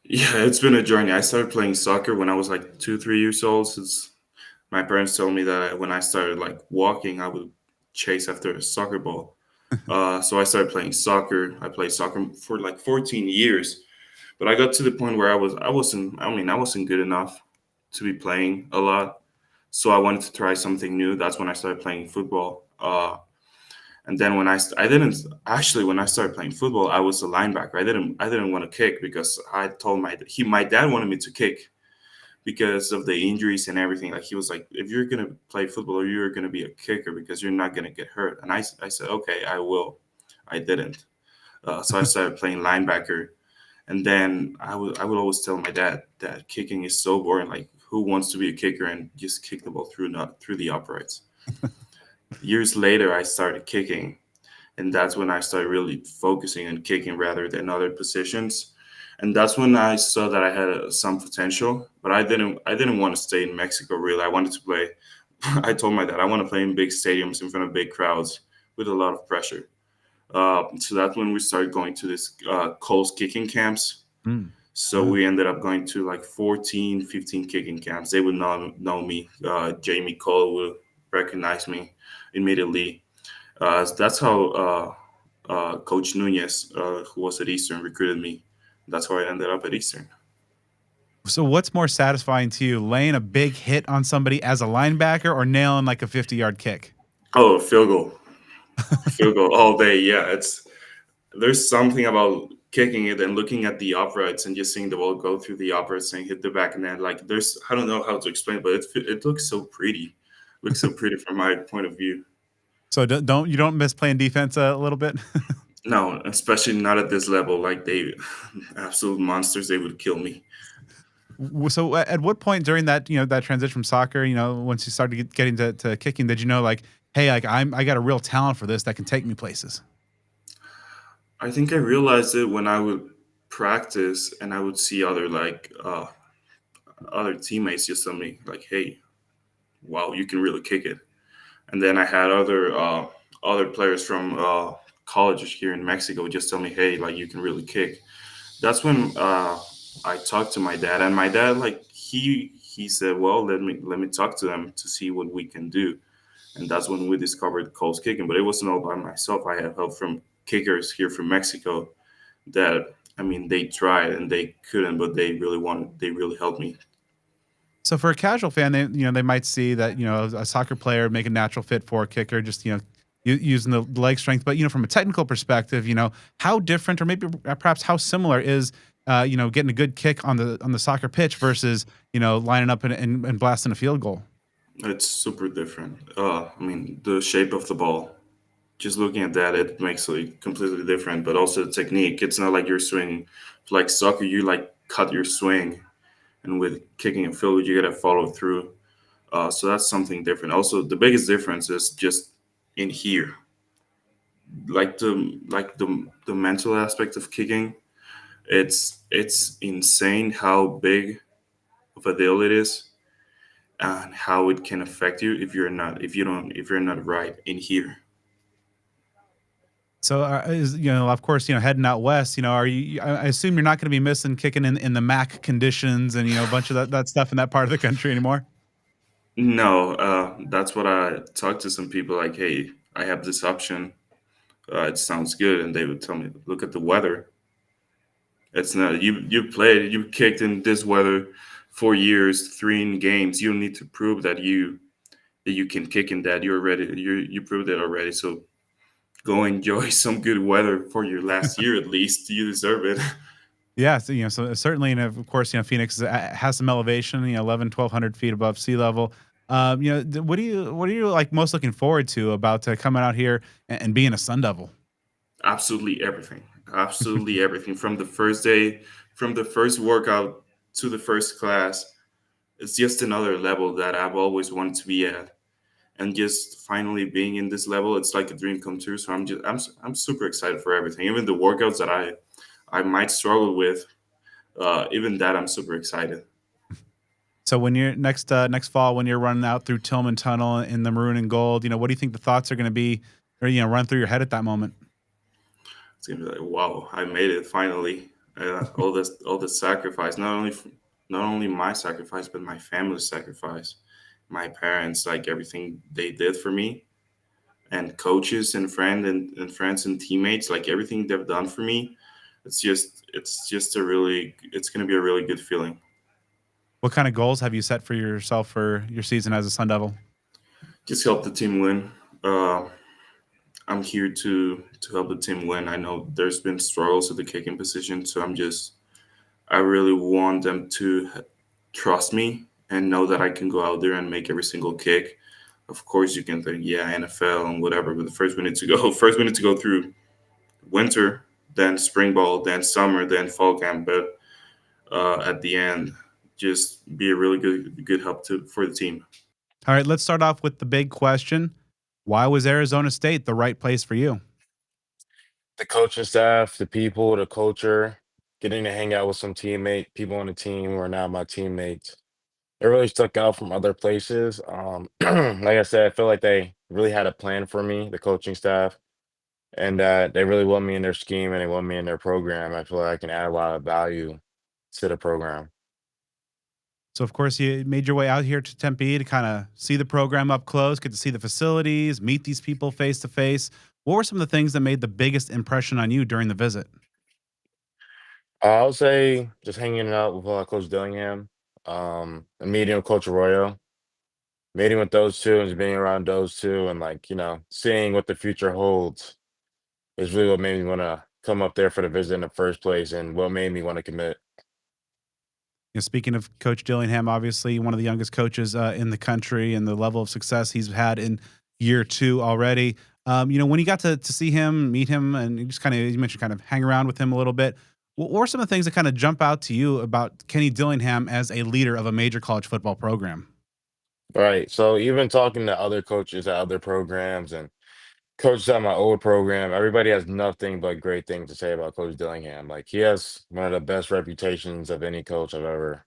yeah, it's been a journey. I started playing soccer when I was like 2, 3 years old. Since my parents told me that when I started like walking, I would chase after a soccer ball. So I started playing soccer. I played soccer for like 14 years, but I got to the point where I wasn't good enough. to be playing a lot. So I wanted to try something new. That's when I started playing football. And then I didn't actually when I started playing football, I was a linebacker. I didn't want to kick because I told my dad wanted me to kick because of the injuries and everything. Like he was like, if you're gonna play football, you're gonna be a kicker because you're not gonna get hurt. And I said, okay, I will. I didn't. So I started playing linebacker, and then I would always tell my dad that kicking is so boring. Like who wants to be a kicker and just kick the ball through the uprights? Years later, I started kicking, and that's when I started really focusing on kicking rather than other positions. And that's when I saw that I had some potential, but I didn't want to stay in Mexico. Really, I wanted to play. I told my dad I want to play in big stadiums in front of big crowds with a lot of pressure. So that's when we started going to this Coles kicking camps.
Mm.
So we ended up going to like 14, 15 kicking camps. They would know me. Jamie Cole would recognize me immediately. So that's how Coach Nunez, who was at Eastern, recruited me. That's how I ended up at Eastern.
So what's more satisfying to you, laying a big hit on somebody as a linebacker or nailing like a 50-yard kick?
Oh, field goal all day. Yeah, there's something about kicking it and looking at the uprights and just seeing the ball go through the uprights and hit the back of net. Like I don't know how to explain it, but it looks so pretty. Looks so pretty from my point of view.
So don't miss playing defense a little bit?
No, especially not at this level. Like they, absolute monsters. They would kill me.
So at what point during that, that transition from soccer, once you started getting to kicking, did you know like, hey, like I got a real talent for this that can take me places?
I think I realized it when I would practice and I would see other teammates just tell me like, "Hey, wow, you can really kick it." And then I had other players from colleges here in Mexico just tell me, "Hey, like you can really kick." That's when I talked to my dad, and my dad like he said, "Well, let me talk to them to see what we can do." And that's when we discovered Cole's kicking. But it wasn't all by myself. I had help from kickers here from Mexico that I mean they tried and they couldn't, but they really wanted. They really helped me.
So for a casual fan, they might see that a soccer player make a natural fit for a kicker, just using the leg strength. But from a technical perspective, how different or maybe perhaps how similar is getting a good kick on the soccer pitch versus lining up and blasting a field goal.
It's super different. I mean, the shape of the ball. Just looking at that, it makes it completely different. But also the technique. It's not like you're swinging like soccer. You like cut your swing, and with kicking and field, you gotta follow through. So that's something different. Also, the biggest difference is just in here, like the mental aspect of kicking. It's insane how big of a deal it is and how it can affect you if you're not right in here.
So is of course heading out west. Are you? I assume you're not going to be missing kicking in the MAC conditions and a bunch of that stuff in that part of the country anymore.
No, that's what I talked to some people like, hey, I have this option. It sounds good, and they would tell me, look at the weather. It's not you kicked in this weather 4 years, three in games. You don't need to prove that you can kick in that. You're ready. You proved it already. So go enjoy some good weather for your last year at least. You deserve it.
Yeah, so, so certainly, and of course, Phoenix has some elevation, 11, 1,200 feet above sea level. What are you like most looking forward to about coming out here and being a Sun Devil?
Absolutely everything. Absolutely everything. From the first day, from the first workout to the first class, it's just another level that I've always wanted to be at. And just finally being in this level, it's like a dream come true. So I'm super excited for everything. Even the workouts that I might struggle with, even that I'm super excited.
So when you're next fall, when you're running out through Tillman Tunnel in the maroon and gold, what do you think the thoughts are going to be, or run through your head at that moment?
It's gonna be like, wow, I made it finally. All this sacrifice, not only my sacrifice, but my family's sacrifice, my parents, like everything they did for me, and coaches and friends and teammates, like everything they've done for me. It's just a really, it's gonna be a really good feeling.
What kind of goals have you set for yourself for your season as a Sun Devil?
Just help the team win. Uh, I'm here to help the team win. I know there's been struggles at the kicking position, so I really want them to trust me and know that I can go out there and make every single kick. Of course, you can think, yeah, NFL and whatever, but the first we need to go, first we need to go through winter, then spring ball, then summer, then fall camp. But at the end, just be a really good help for the team.
All right, let's start off with the big question. Why was Arizona State the right place for you?
The coaching staff, the people, the culture, getting to hang out with some people on the team who are now my teammates. It really stuck out from other places. Like I said, I feel like they really had a plan for me, the coaching staff, and that they really want me in their scheme and they want me in their program. I feel like I can add a lot of value to the program.
So, of course, you made your way out here to Tempe to kind of see the program up close, get to see the facilities, meet these people face to face. What were some of the things that made the biggest impression on you during the visit?
I would say just hanging out with Coach Dillingham, and meeting with Coach Arroyo, meeting with those two and just being around those two and seeing what the future holds is really what made me want to come up there for the visit in the first place and what made me want to commit.
Speaking of Coach Dillingham, obviously one of the youngest coaches in the country, and the level of success he's had in year two already. When you got to see him, meet him, and you just kind of, you mentioned kind of hang around with him a little bit. What were some of the things that kind of jump out to you about Kenny Dillingham as a leader of a major college football program?
Right. So even talking to other coaches at other programs and coaches at my old program, everybody has nothing but great things to say about Coach Dillingham. Like he has one of the best reputations of any coach I've ever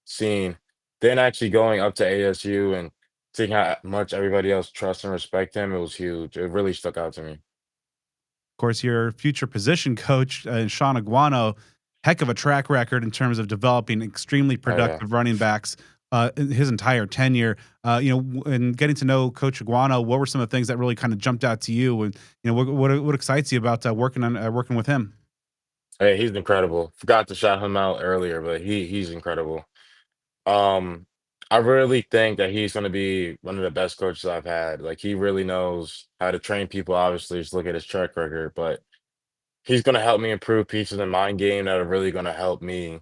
seen. Then actually going up to ASU and seeing how much everybody else trusts and respect him, it was huge. It really stuck out to me.
Of course, your future position coach, Sean Aguano, heck of a track record in terms of developing extremely
Oh yeah.
productive running backs in his entire tenure. And getting to know Coach Aguano, what were some of the things that really kind of jumped out to you? And what excites you about working with him?
Hey, he's incredible. Forgot to shout him out earlier, but he's incredible. Um, I really think that he's going to be one of the best coaches I've had. Like he really knows how to train people. Obviously, just look at his track record, but he's going to help me improve pieces in my game that are really going to help me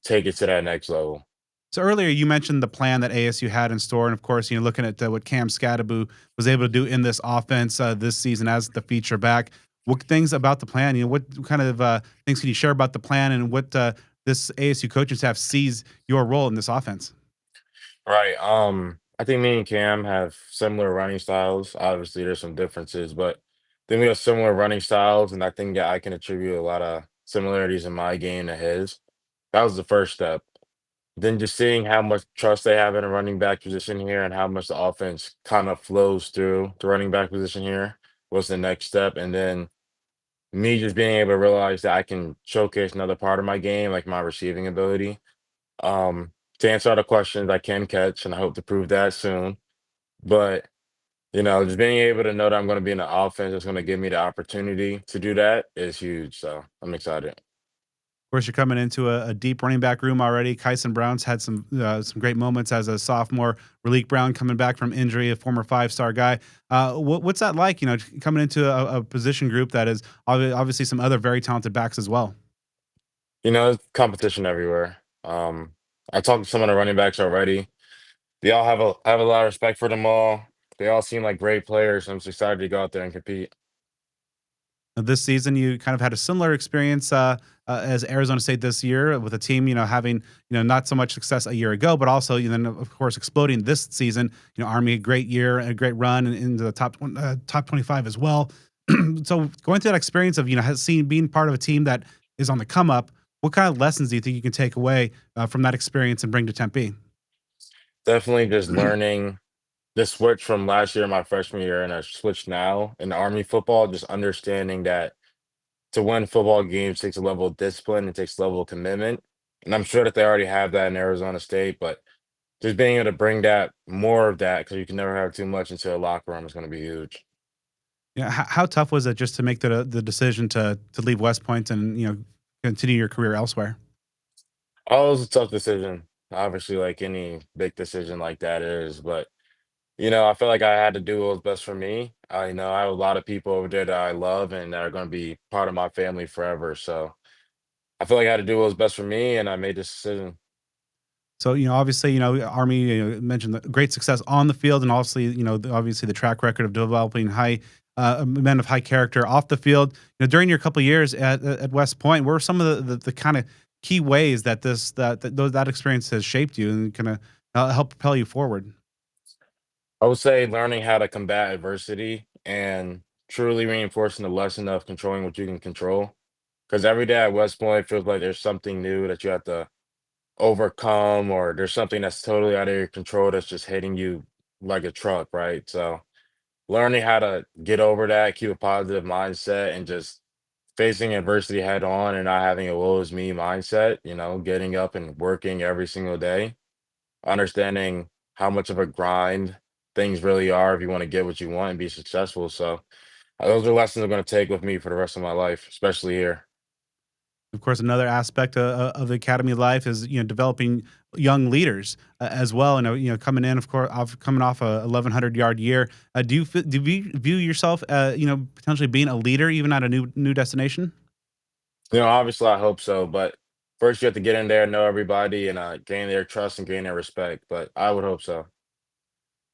take it to that next level.
So earlier you mentioned the plan that ASU had in store, and of course, looking at what Cam Scadaboo was able to do in this offense this season as the feature back. What things about the plan? What kind of things can you share about the plan, and what this ASU coaching staff sees your role in this offense?
Right. I think me and Cam have similar running styles. Obviously, there's some differences, but then we have similar running styles, and I think that I can attribute a lot of similarities in my game to his. That was the first step. Then just seeing how much trust they have in a running back position here and how much the offense kind of flows through the running back position here was the next step. And then me just being able to realize that I can showcase another part of my game, like my receiving ability. To answer all the questions I can catch, and I hope to prove that soon. But just being able to know that I'm going to be in the offense that's going to give me the opportunity to do that is huge. So I'm excited.
Of course, you're coming into a deep running back room already. Kyson Brown's had some great moments as a sophomore. Raleek Brown coming back from injury, a former 5-star guy. What's that like? Coming into a position group that is obviously some other very talented backs as well.
There's competition everywhere. I talked to some of the running backs already. They all have a lot of respect for them all. They all seem like great players. I'm just excited to go out there and compete.
This season, you kind of had a similar experience as Arizona State this year with a team, having not so much success a year ago, but also then of course exploding this season. Army a great year, a great run into the top 25 as well. So going through that experience of being part of a team that is on the come up, what kind of lessons do you think you can take away from that experience and bring to Tempe?
Definitely just learning the switch from last year, my freshman year, and a switch now in Army football. Just understanding that to win football games takes a level of discipline, it takes a level of commitment, and I'm sure that they already have that in Arizona State, but just being able to bring that more of that because you can never have too much into a locker room is going to be huge.
Yeah, how tough was it just to make the decision to leave West Point and continue your career elsewhere?
Oh, it was a tough decision. Obviously, like any big decision like that is, but I feel like I had to do what was best for me. I have a lot of people over there that I love and that are going to be part of my family forever. So I feel like I had to do what was best for me, and I made this decision.
So, obviously, Army, mentioned the great success on the field, and obviously, obviously the track record of developing men of high character off the field. During your couple of years at West Point, what were some of the kind of key ways that that experience has shaped you and kind of help propel you forward?
I would say learning how to combat adversity and truly reinforcing the lesson of controlling what you can control. Because every day at West Point feels like there's something new that you have to overcome, or there's something that's totally out of your control that's just hitting you like a truck, right? So learning how to get over that, keep a positive mindset, and just facing adversity head on and not having a woe is me mindset, getting up and working every single day, understanding how much of a grind things really are if you want to get what you want and be successful. So those are lessons I'm going to take with me for the rest of my life, especially here.
Of course, another aspect of the academy life is developing young leaders as well. And coming in, of course, coming off a 1,100-yard year. Do you view yourself, potentially being a leader even at a new destination?
Obviously, I hope so, but first you have to get in there, know everybody, and gain their trust and gain their respect. But I would hope so.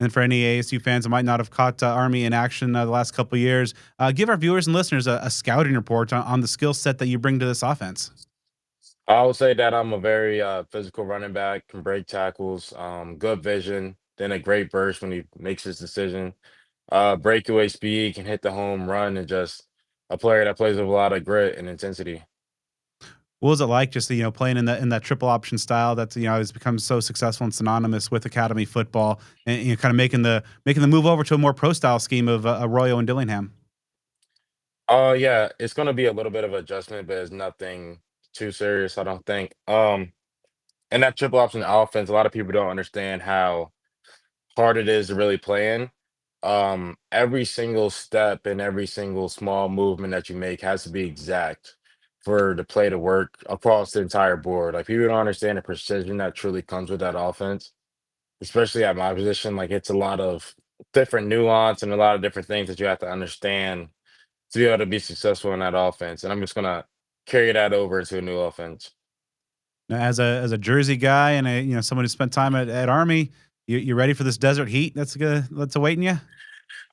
And for any ASU fans that might not have caught Army in action the last couple of years, give our viewers and listeners a scouting report on the skill set that you bring to this offense.
I would say that I'm a very physical running back, can break tackles, good vision, then a great burst when he makes his decision. Breakaway speed, can hit the home run, and just a player that plays with a lot of grit and intensity.
What was it like just playing in that triple option style that has become so successful and synonymous with academy football, and kind of making the move over to a more pro style scheme of Arroyo and Dillingham?
Oh yeah, it's gonna be a little bit of adjustment, but it's nothing too serious, I don't think. And that triple option offense, a lot of people don't understand how hard it is to really play in. Every single step and every single small movement that you make has to be exact for the play to work across the entire board. Like people don't understand the precision that truly comes with that offense, especially at my position. Like it's a lot of different nuance and a lot of different things that you have to understand to be able to be successful in that offense. And I'm just gonna carry that over to a new offense.
Now, as a Jersey guy and someone who spent time at Army, you ready for this desert heat that's awaiting you?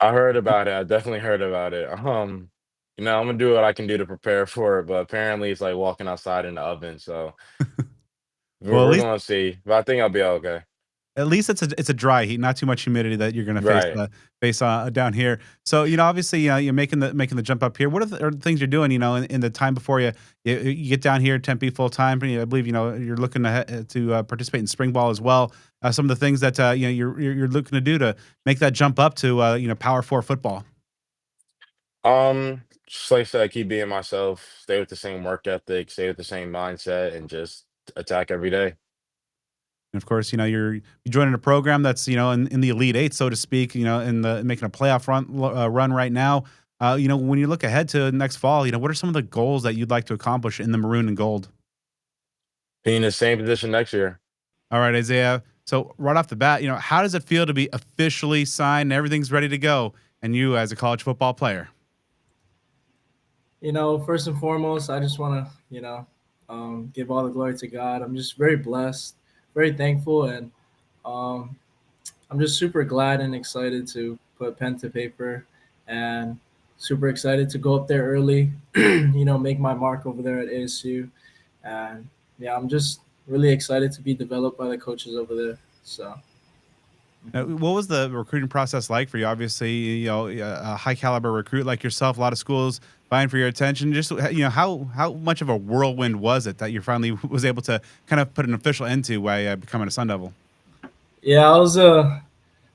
I heard about it. I definitely heard about it. I'm gonna do what I can do to prepare for it, but apparently it's like walking outside in the oven. So we're,
Well,
we're gonna see. But I think I'll be okay.
at least it's a dry heat, not too much humidity that you're going to face
Right.
down here. So obviously you're making the jump up here. What are the things you're doing? In the time before you get down here, Tempe full time. I believe you're looking to participate in spring ball as well. Some of the things that you're looking to do to make that jump up to Power Four football.
Just like I said, keep being myself, stay with the same work ethic, stay with the same mindset, and just attack every day.
And of course, you're joining a program that's in the Elite Eight, so to speak. In the making a playoff run right now. When you look ahead to next fall, what are some of the goals that you'd like to accomplish in the maroon and gold?
Be in the same position next year.
All right, Isaiah. So right off the bat, how does it feel to be officially signed and everything's ready to go, and you as a college football player?
First and foremost, I just want to, give all the glory to God. I'm just very blessed, very thankful, and um, I'm just super glad and excited to put pen to paper and super excited to go up there early, make my mark over there at ASU. And yeah, I'm just really excited to be developed by the coaches over there. So,
What was the recruiting process like for you? Obviously, a high caliber recruit like yourself, a lot of schools vying for your attention. Just how much of a whirlwind was it that you finally was able to kind of put an official end to by becoming a Sun Devil?
yeah, it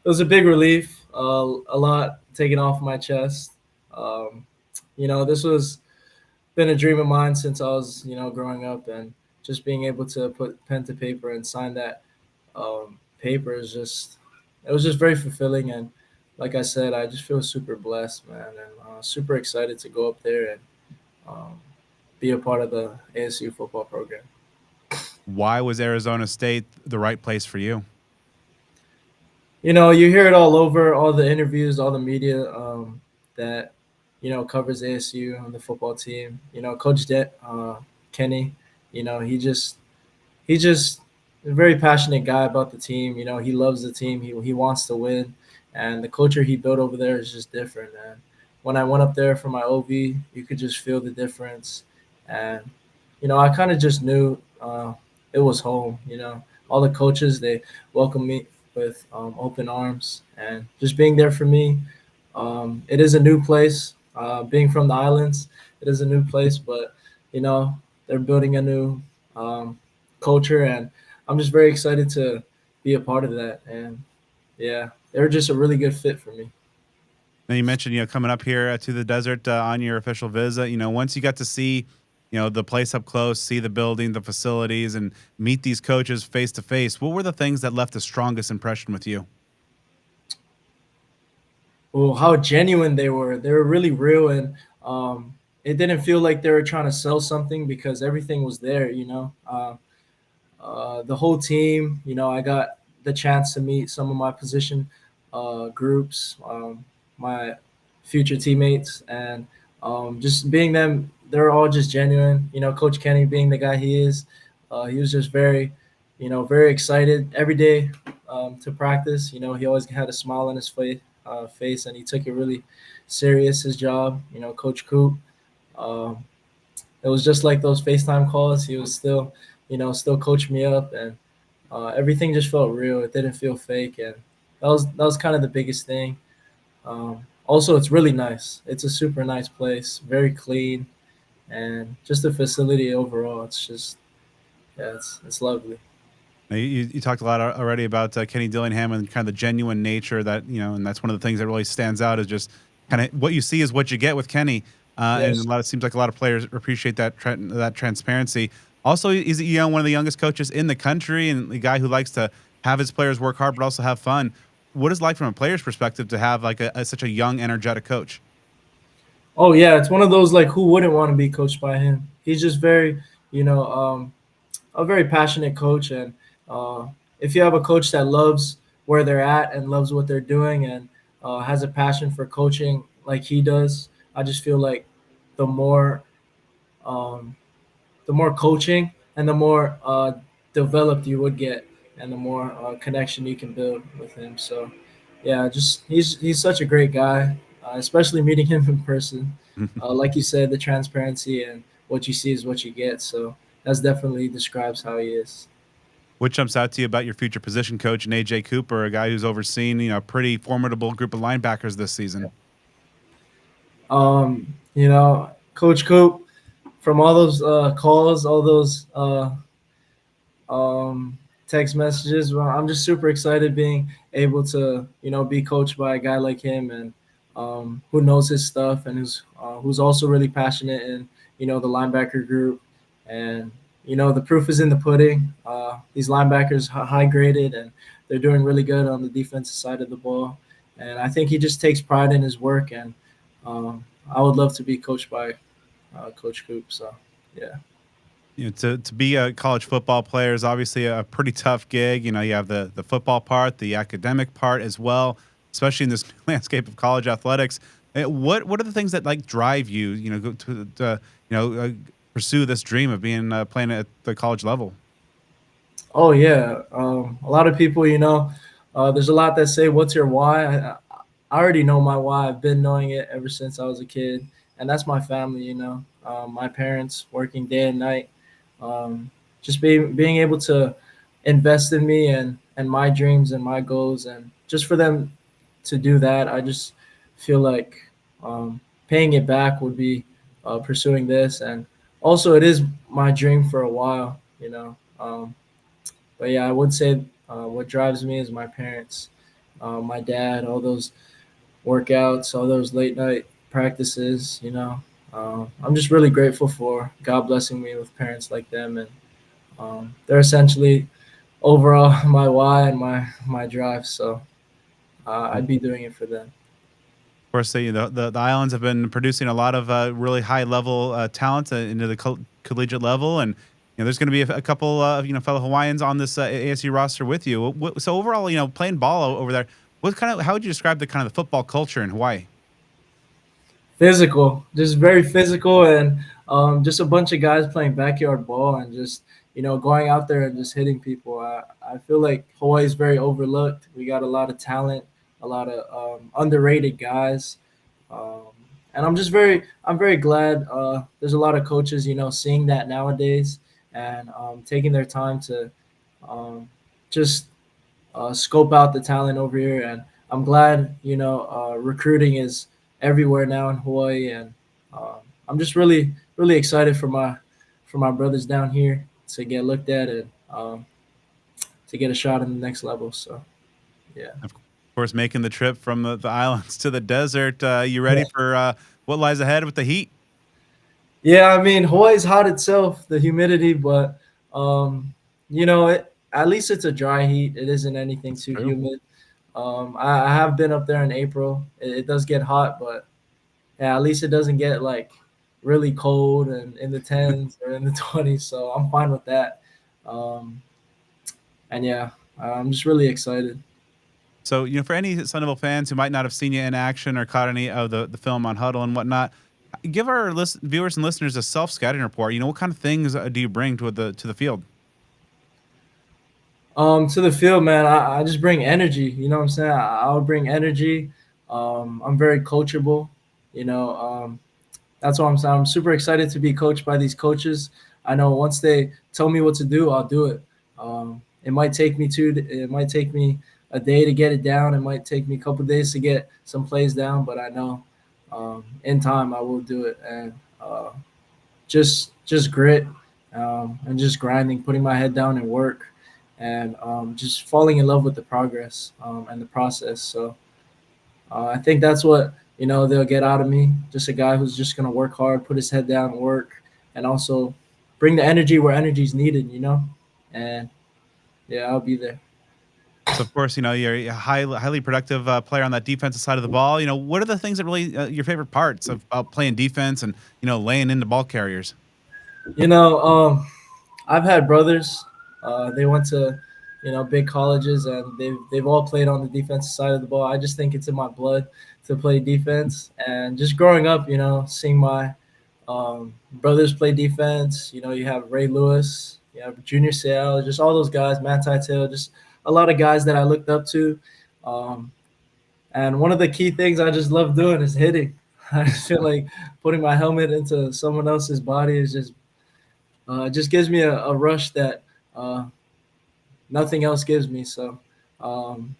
was a big relief, a lot taken off my chest. Um, this was been a dream of mine since I was, growing up, and just being able to put pen to paper and sign that paper is just, it was just very fulfilling. And like I said, I just feel super blessed, man, and super excited to go up there and um, be a part of the ASU football program.
Why was Arizona State the right place for you?
You hear it all over, all the interviews, all the media that covers ASU on the football team. Kenny. He just a very passionate guy about the team. He loves the team. He wants to win, and the culture he built over there is just different. And when I went up there for my OV, you could just feel the difference. And I kind of just knew it was home. All the coaches, they welcomed me with open arms, and just being there for me. It is a new place. Being from the islands, it is a new place, but you know they're building a new um, culture, and I'm just very excited to be a part of that. And yeah, they're just a really good fit for me.
Now you mentioned, coming up here to the desert on your official visit. Once you got to see, the place up close, see the building, the facilities, and meet these coaches face to face. What were the things that left the strongest impression with you?
Well, how genuine they were. They were really real, and it didn't feel like they were trying to sell something because everything was there. The whole team. I got the chance to meet some of my position groups, my future teammates, and just being them. They're all just genuine. Coach Kenny being the guy he is, he was just very, very excited every day to practice. He always had a smile on his face, and he took it really serious. His job. Coach Coop. Um, it was just like those FaceTime calls. He was still, still coaching me up, and everything just felt real. It didn't feel fake, and that was kind of the biggest thing. Also, it's really nice. It's a super nice place, very clean, and just the facility overall. It's just yeah, it's lovely.
Now, you talked a lot already about Kenny Dillingham and kind of the genuine nature that and that's one of the things that really stands out is just kind of what you see is what you get with Kenny, and a
Yes.
lot. It seems like a lot of players appreciate that transparency. Also, he's one of the youngest coaches in the country, and the guy who likes to have his players work hard but also have fun. What is it like from a player's perspective to have like such a young, energetic coach?
Oh yeah, it's one of those like who wouldn't want to be coached by him? He's just very, you know, um, a very passionate coach, and uh, if you have a coach that loves where they're at and loves what they're doing and has a passion for coaching like he does, I just feel like the more um, the more coaching and the more developed you would get, and the more connection you can build with him. So, yeah, just he's such a great guy, especially meeting him in person. Like you said, the transparency and what you see is what you get. So that's definitely describes how he is.
What jumps out to you about your future position coach and AJ Cooper, a guy who's overseen a pretty formidable group of linebackers this season?
Coach Coop, from all those calls, all those text messages. Well, I'm just super excited being able to, be coached by a guy like him, and who knows his stuff, and who's also really passionate in, the linebacker group. And the proof is in the pudding. These linebackers high graded, and they're doing really good on the defensive side of the ball. And I think he just takes pride in his work, and I would love to be coached by Coach Coop. So yeah.
To be a college football player is obviously a pretty tough gig. You have the football part, the academic part as well, especially in this landscape of college athletics. What are the things that like drive you? Pursue this dream of being playing at the college level.
Oh yeah, a lot of people, there's a lot that say, "What's your why?" I already know my why. I've been knowing it ever since I was a kid, and that's my family. My parents working day and night, just being able to invest in me and my dreams and my goals, and just for them to do that, I just feel like paying it back would be pursuing this, and also it is my dream for a while. But yeah, I would say what drives me is my parents, my dad, all those workouts, all those late night practices. I'm just really grateful for God blessing me with parents like them, and they're essentially overall my why and my drive. So I'd be doing it for them.
Of course, the islands have been producing a lot of really high level talent into the collegiate level, and there's going to be a couple fellow Hawaiians on this ASU roster with you. So overall, playing ball over there, how would you describe the kind of the football culture in Hawaii?
Physical, just very physical, and just a bunch of guys playing backyard ball and just going out there and just hitting people. I feel like Hawaii is very overlooked. We got a lot of talent, a lot of underrated guys, um, and I'm very glad. There's a lot of coaches seeing that nowadays and taking their time to um, just scope out the talent over here. And I'm glad, recruiting is everywhere now in Hawaii, and um, I'm just really excited for my brothers down here to get looked at and to get a shot in the next level. So yeah.
Of course, making the trip from the islands to the desert. You ready for what lies ahead with the heat?
Yeah, I mean Hawaii's hot itself, the humidity, but at least it's a dry heat. It isn't anything
That's
too
true.
humid. I have been up there in April. It does get hot, but yeah, at least it doesn't get like really cold and in the tens or in the 20s. So I'm fine with that. Um, and yeah, I'm just really excited.
So, for any Sun Devil fans who might not have seen you in action or caught any of the film on Huddle and whatnot, give our viewers and listeners a self scouting report. What kind of things do you bring to the field?
To the field, man, I just bring energy. You know what I'm saying? I would bring energy. I'm very coachable. You know, that's what I'm saying. I'm super excited to be coached by these coaches. I know once they tell me what to do, I'll do it. It might take me a day to get it down. It might take me a couple days to get some plays down, but I know in time I will do it. And just grit and just grinding, putting my head down and work, and just falling in love with the progress and the process. So I think that's what they'll get out of me. Just a guy who's just gonna work hard, put his head down, and work, and also bring the energy where energy is needed. And yeah, I'll be there.
So, of course, you're a highly productive player on that defensive side of the ball. What are the things that really your favorite parts of playing defense and laying into ball carriers?
You know, I've had brothers. They went to, big colleges, and they've all played on the defensive side of the ball. I just think it's in my blood to play defense, and just growing up, seeing my brothers play defense. You have Ray Lewis, you have Junior Seau, just all those guys, Matt Tail, just a lot of guys that I looked up to. Um, and one of the key things I just love doing is hitting. I just feel like putting my helmet into someone else's body is just it just gives me a rush that uh, nothing else gives me. So, um,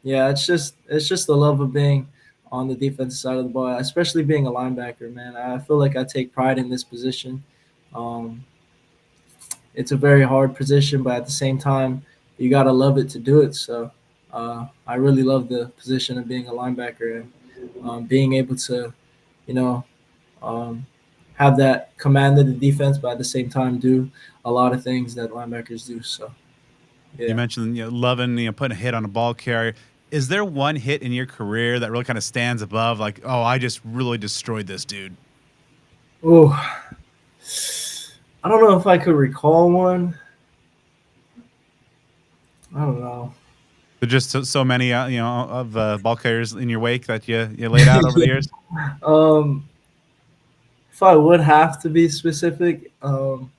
yeah, it's just the love of being on the defensive side of the ball, especially being a linebacker. Man, I feel like I take pride in this position. Um, it's a very hard position, but at the same time, you gotta love it to do it. So, I really love the position of being a linebacker and being able to, you know, um, have that command of the defense, but at the same time do a lot of things that linebackers do. So
You
yeah.
mentioned loving putting a hit on a ball carrier. Is there one hit in your career that really kind of stands above, like, oh, I just really destroyed this dude?
Oh, I don't know if I could recall one. I don't know.
There's just so many of ball carriers in your wake that you laid out over the years.
um, if I would have to be specific, it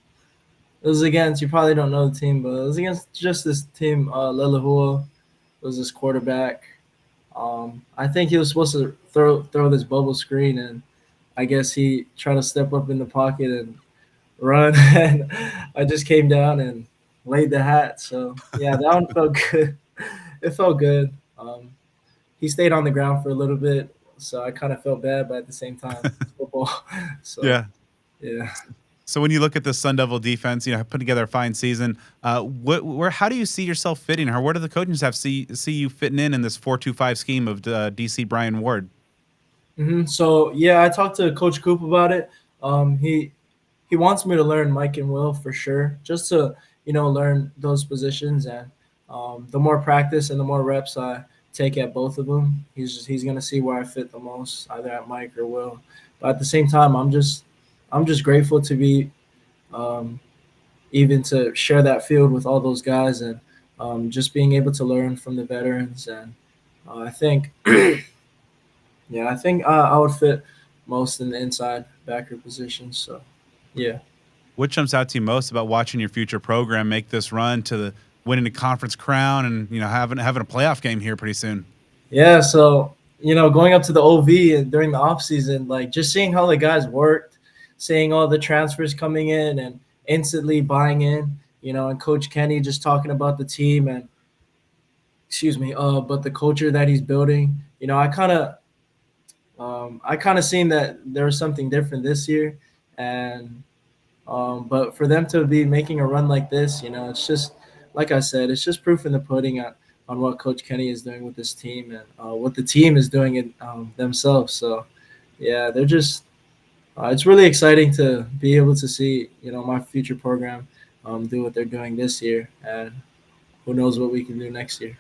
was against, you probably don't know the team, but it was against just this team, Lelahua was this quarterback. I think he was supposed to throw this bubble screen, and I guess he tried to step up in the pocket and run, and I just came down and laid the hat. So yeah, that one felt good. It felt good. He stayed on the ground for a little bit, so I kind of felt bad, but at the same time, it's football. So
Yeah.
yeah.
So when you look at the Sun Devil defense, put together a fine season. How do you see yourself fitting, or where do the coaching staff see you fitting in this 4-2-5 scheme of DC Brian Ward?
So yeah, I talked to Coach Coop about it. He wants me to learn Mike and Will for sure, just to learn those positions, and the more practice and the more reps I take at both of them, he's gonna see where I fit the most, either at Mike or Will. But at the same time, I'm just grateful to be um, even to share that field with all those guys and just being able to learn from the veterans. And I think, yeah, I think I would fit most in the inside backer position. So, yeah.
What jumps out to you most about watching your future program make this run to the winning the conference crown and having a playoff game here pretty soon?
Yeah, so going up to the OV and during the off season, like just seeing how the guys worked, seeing all the transfers coming in and instantly buying in, and Coach Kenny just talking about the team and excuse me, but the culture that he's building, I kind of seen that there was something different this year, and but for them to be making a run like this, it's just like I said, it's just proof in the pudding on what Coach Kenny is doing with this team and what the team is doing in themselves. So, yeah, they're just. It's really exciting to be able to see my future program do what they're doing this year, and who knows what we can do next year.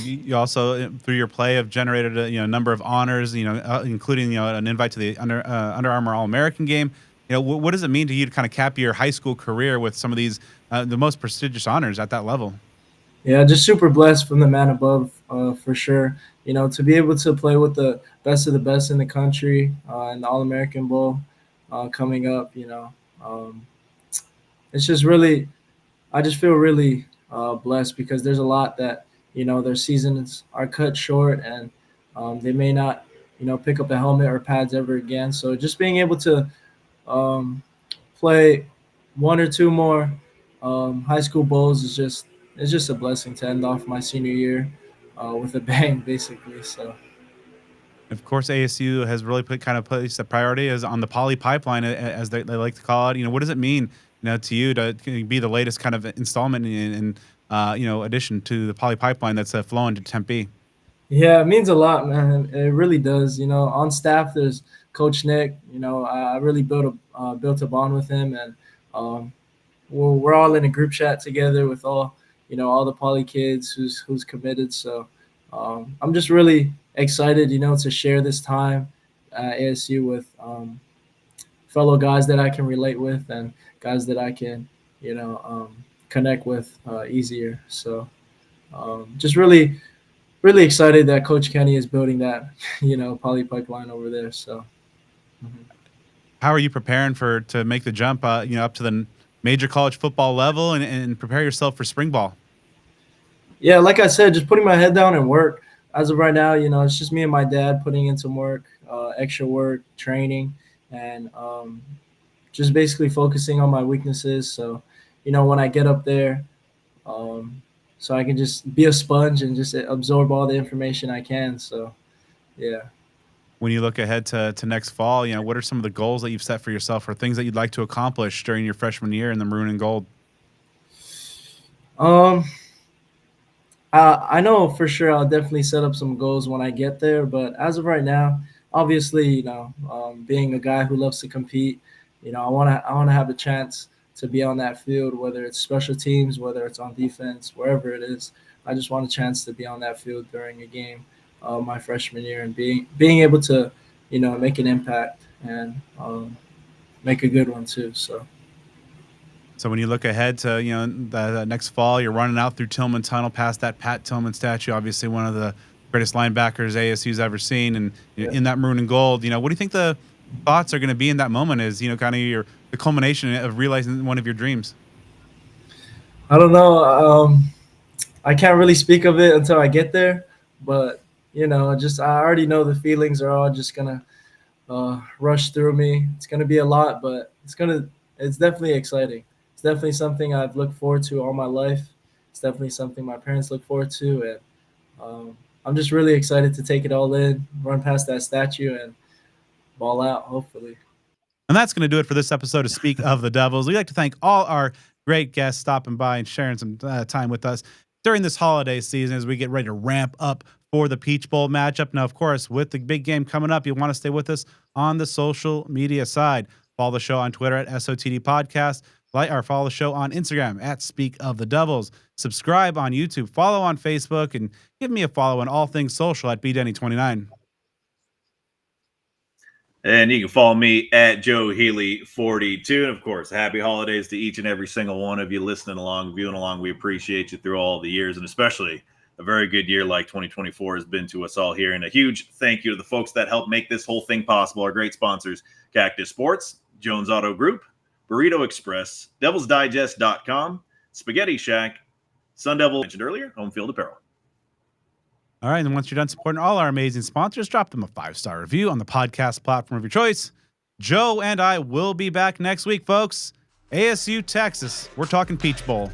You also, through your play, have generated a number of honors. Including an invite to the Under Armour All American game. What does it mean to you to kind of cap your high school career with some of these the most prestigious honors at that level?
Yeah, just super blessed from the man above, for sure. To be able to play with the best of the best in the country in the All American Bowl coming up, it's just really, I just feel really blessed because there's a lot that, their seasons are cut short and they may not, pick up a helmet or pads ever again. So just being able to um, play one or two more high school bowls is just it's just a blessing to end off my senior year with a bang, basically. So
Of course, ASU has really kind of placed a priority as on the poly pipeline, as they like to call it. What does it mean, to you to be the latest kind of installment in addition to the poly pipeline that's flowing to Tempe?
yeah, it means a lot, man. It really does. On staff there's Coach Nick. I really built a bond with him, and um, we're all in a group chat together with all the poly kids who's committed. So I'm just really excited, to share this time at ASU with fellow guys that I can relate with and guys that I can, connect with easier. So just really, really excited that Coach Kenny is building that, poly pipeline over there. So. Mhm.
How are you preparing to make the jump, up to the major college football level and prepare yourself for spring ball?
Yeah, like I said, just putting my head down and work. As of right now, it's just me and my dad putting in some work, extra work, training, and just basically focusing on my weaknesses. So, when I get up there, um, so I can just be a sponge and just absorb all the information I can. So, yeah.
When you look ahead to next fall, what are some of the goals that you've set for yourself or things that you'd like to accomplish during your freshman year in the maroon and gold?
Um, I know for sure I'll definitely set up some goals when I get there, but as of right now, obviously, being a guy who loves to compete, I wanna have a chance to be on that field, whether it's special teams, whether it's on defense, wherever it is. I just want a chance to be on that field during a game, my freshman year, and being able to, make an impact and make a good one too. So.
So when you look ahead to the next fall, you're running out through Tillman Tunnel past that Pat Tillman statue, obviously one of the greatest linebackers ASU's ever seen, and
Yeah.
in that maroon and gold. What do you think the thoughts are going to be in that moment? Is kind of the culmination of realizing one of your dreams?
I don't know. I can't really speak of it until I get there, but just I already know the feelings are all just gonna rush through me. It's gonna be a lot, but it's definitely exciting. It's definitely something I've looked forward to all my life. It's definitely something my parents look forward to, and I'm just really excited to take it all in, run past that statue, and ball out. Hopefully.
And that's going to do it for this episode of Speak of the Devils. We'd like to thank all our great guests stopping by and sharing some time with us during this holiday season as we get ready to ramp up for the Peach Bowl matchup. Now, of course, with the big game coming up, you want to stay with us on the social media side. Follow the show on Twitter at SOTD Podcast. Like or follow the show on Instagram at Speak of the Devils. Subscribe on YouTube. Follow on Facebook and give me a follow on all things social at BDenny29.
And you can follow me at Joe Healy 42. And of course, happy holidays to each and every single one of you listening along, viewing along. We appreciate you through all the years, and especially a very good year like 2024 has been to us all here. And a huge thank you to the folks that helped make this whole thing possible. Our great sponsors, Cactus Sports, Jones Auto Group, Burrito Express, Devil'sDigest.com, Spaghetti Shack, Sun Devil, mentioned earlier, Home Field Apparel.
All right, and once you're done supporting all our amazing sponsors, drop them a 5-star review on the podcast platform of your choice. Joe and I will be back next week, folks. ASU, Texas. We're talking Peach Bowl.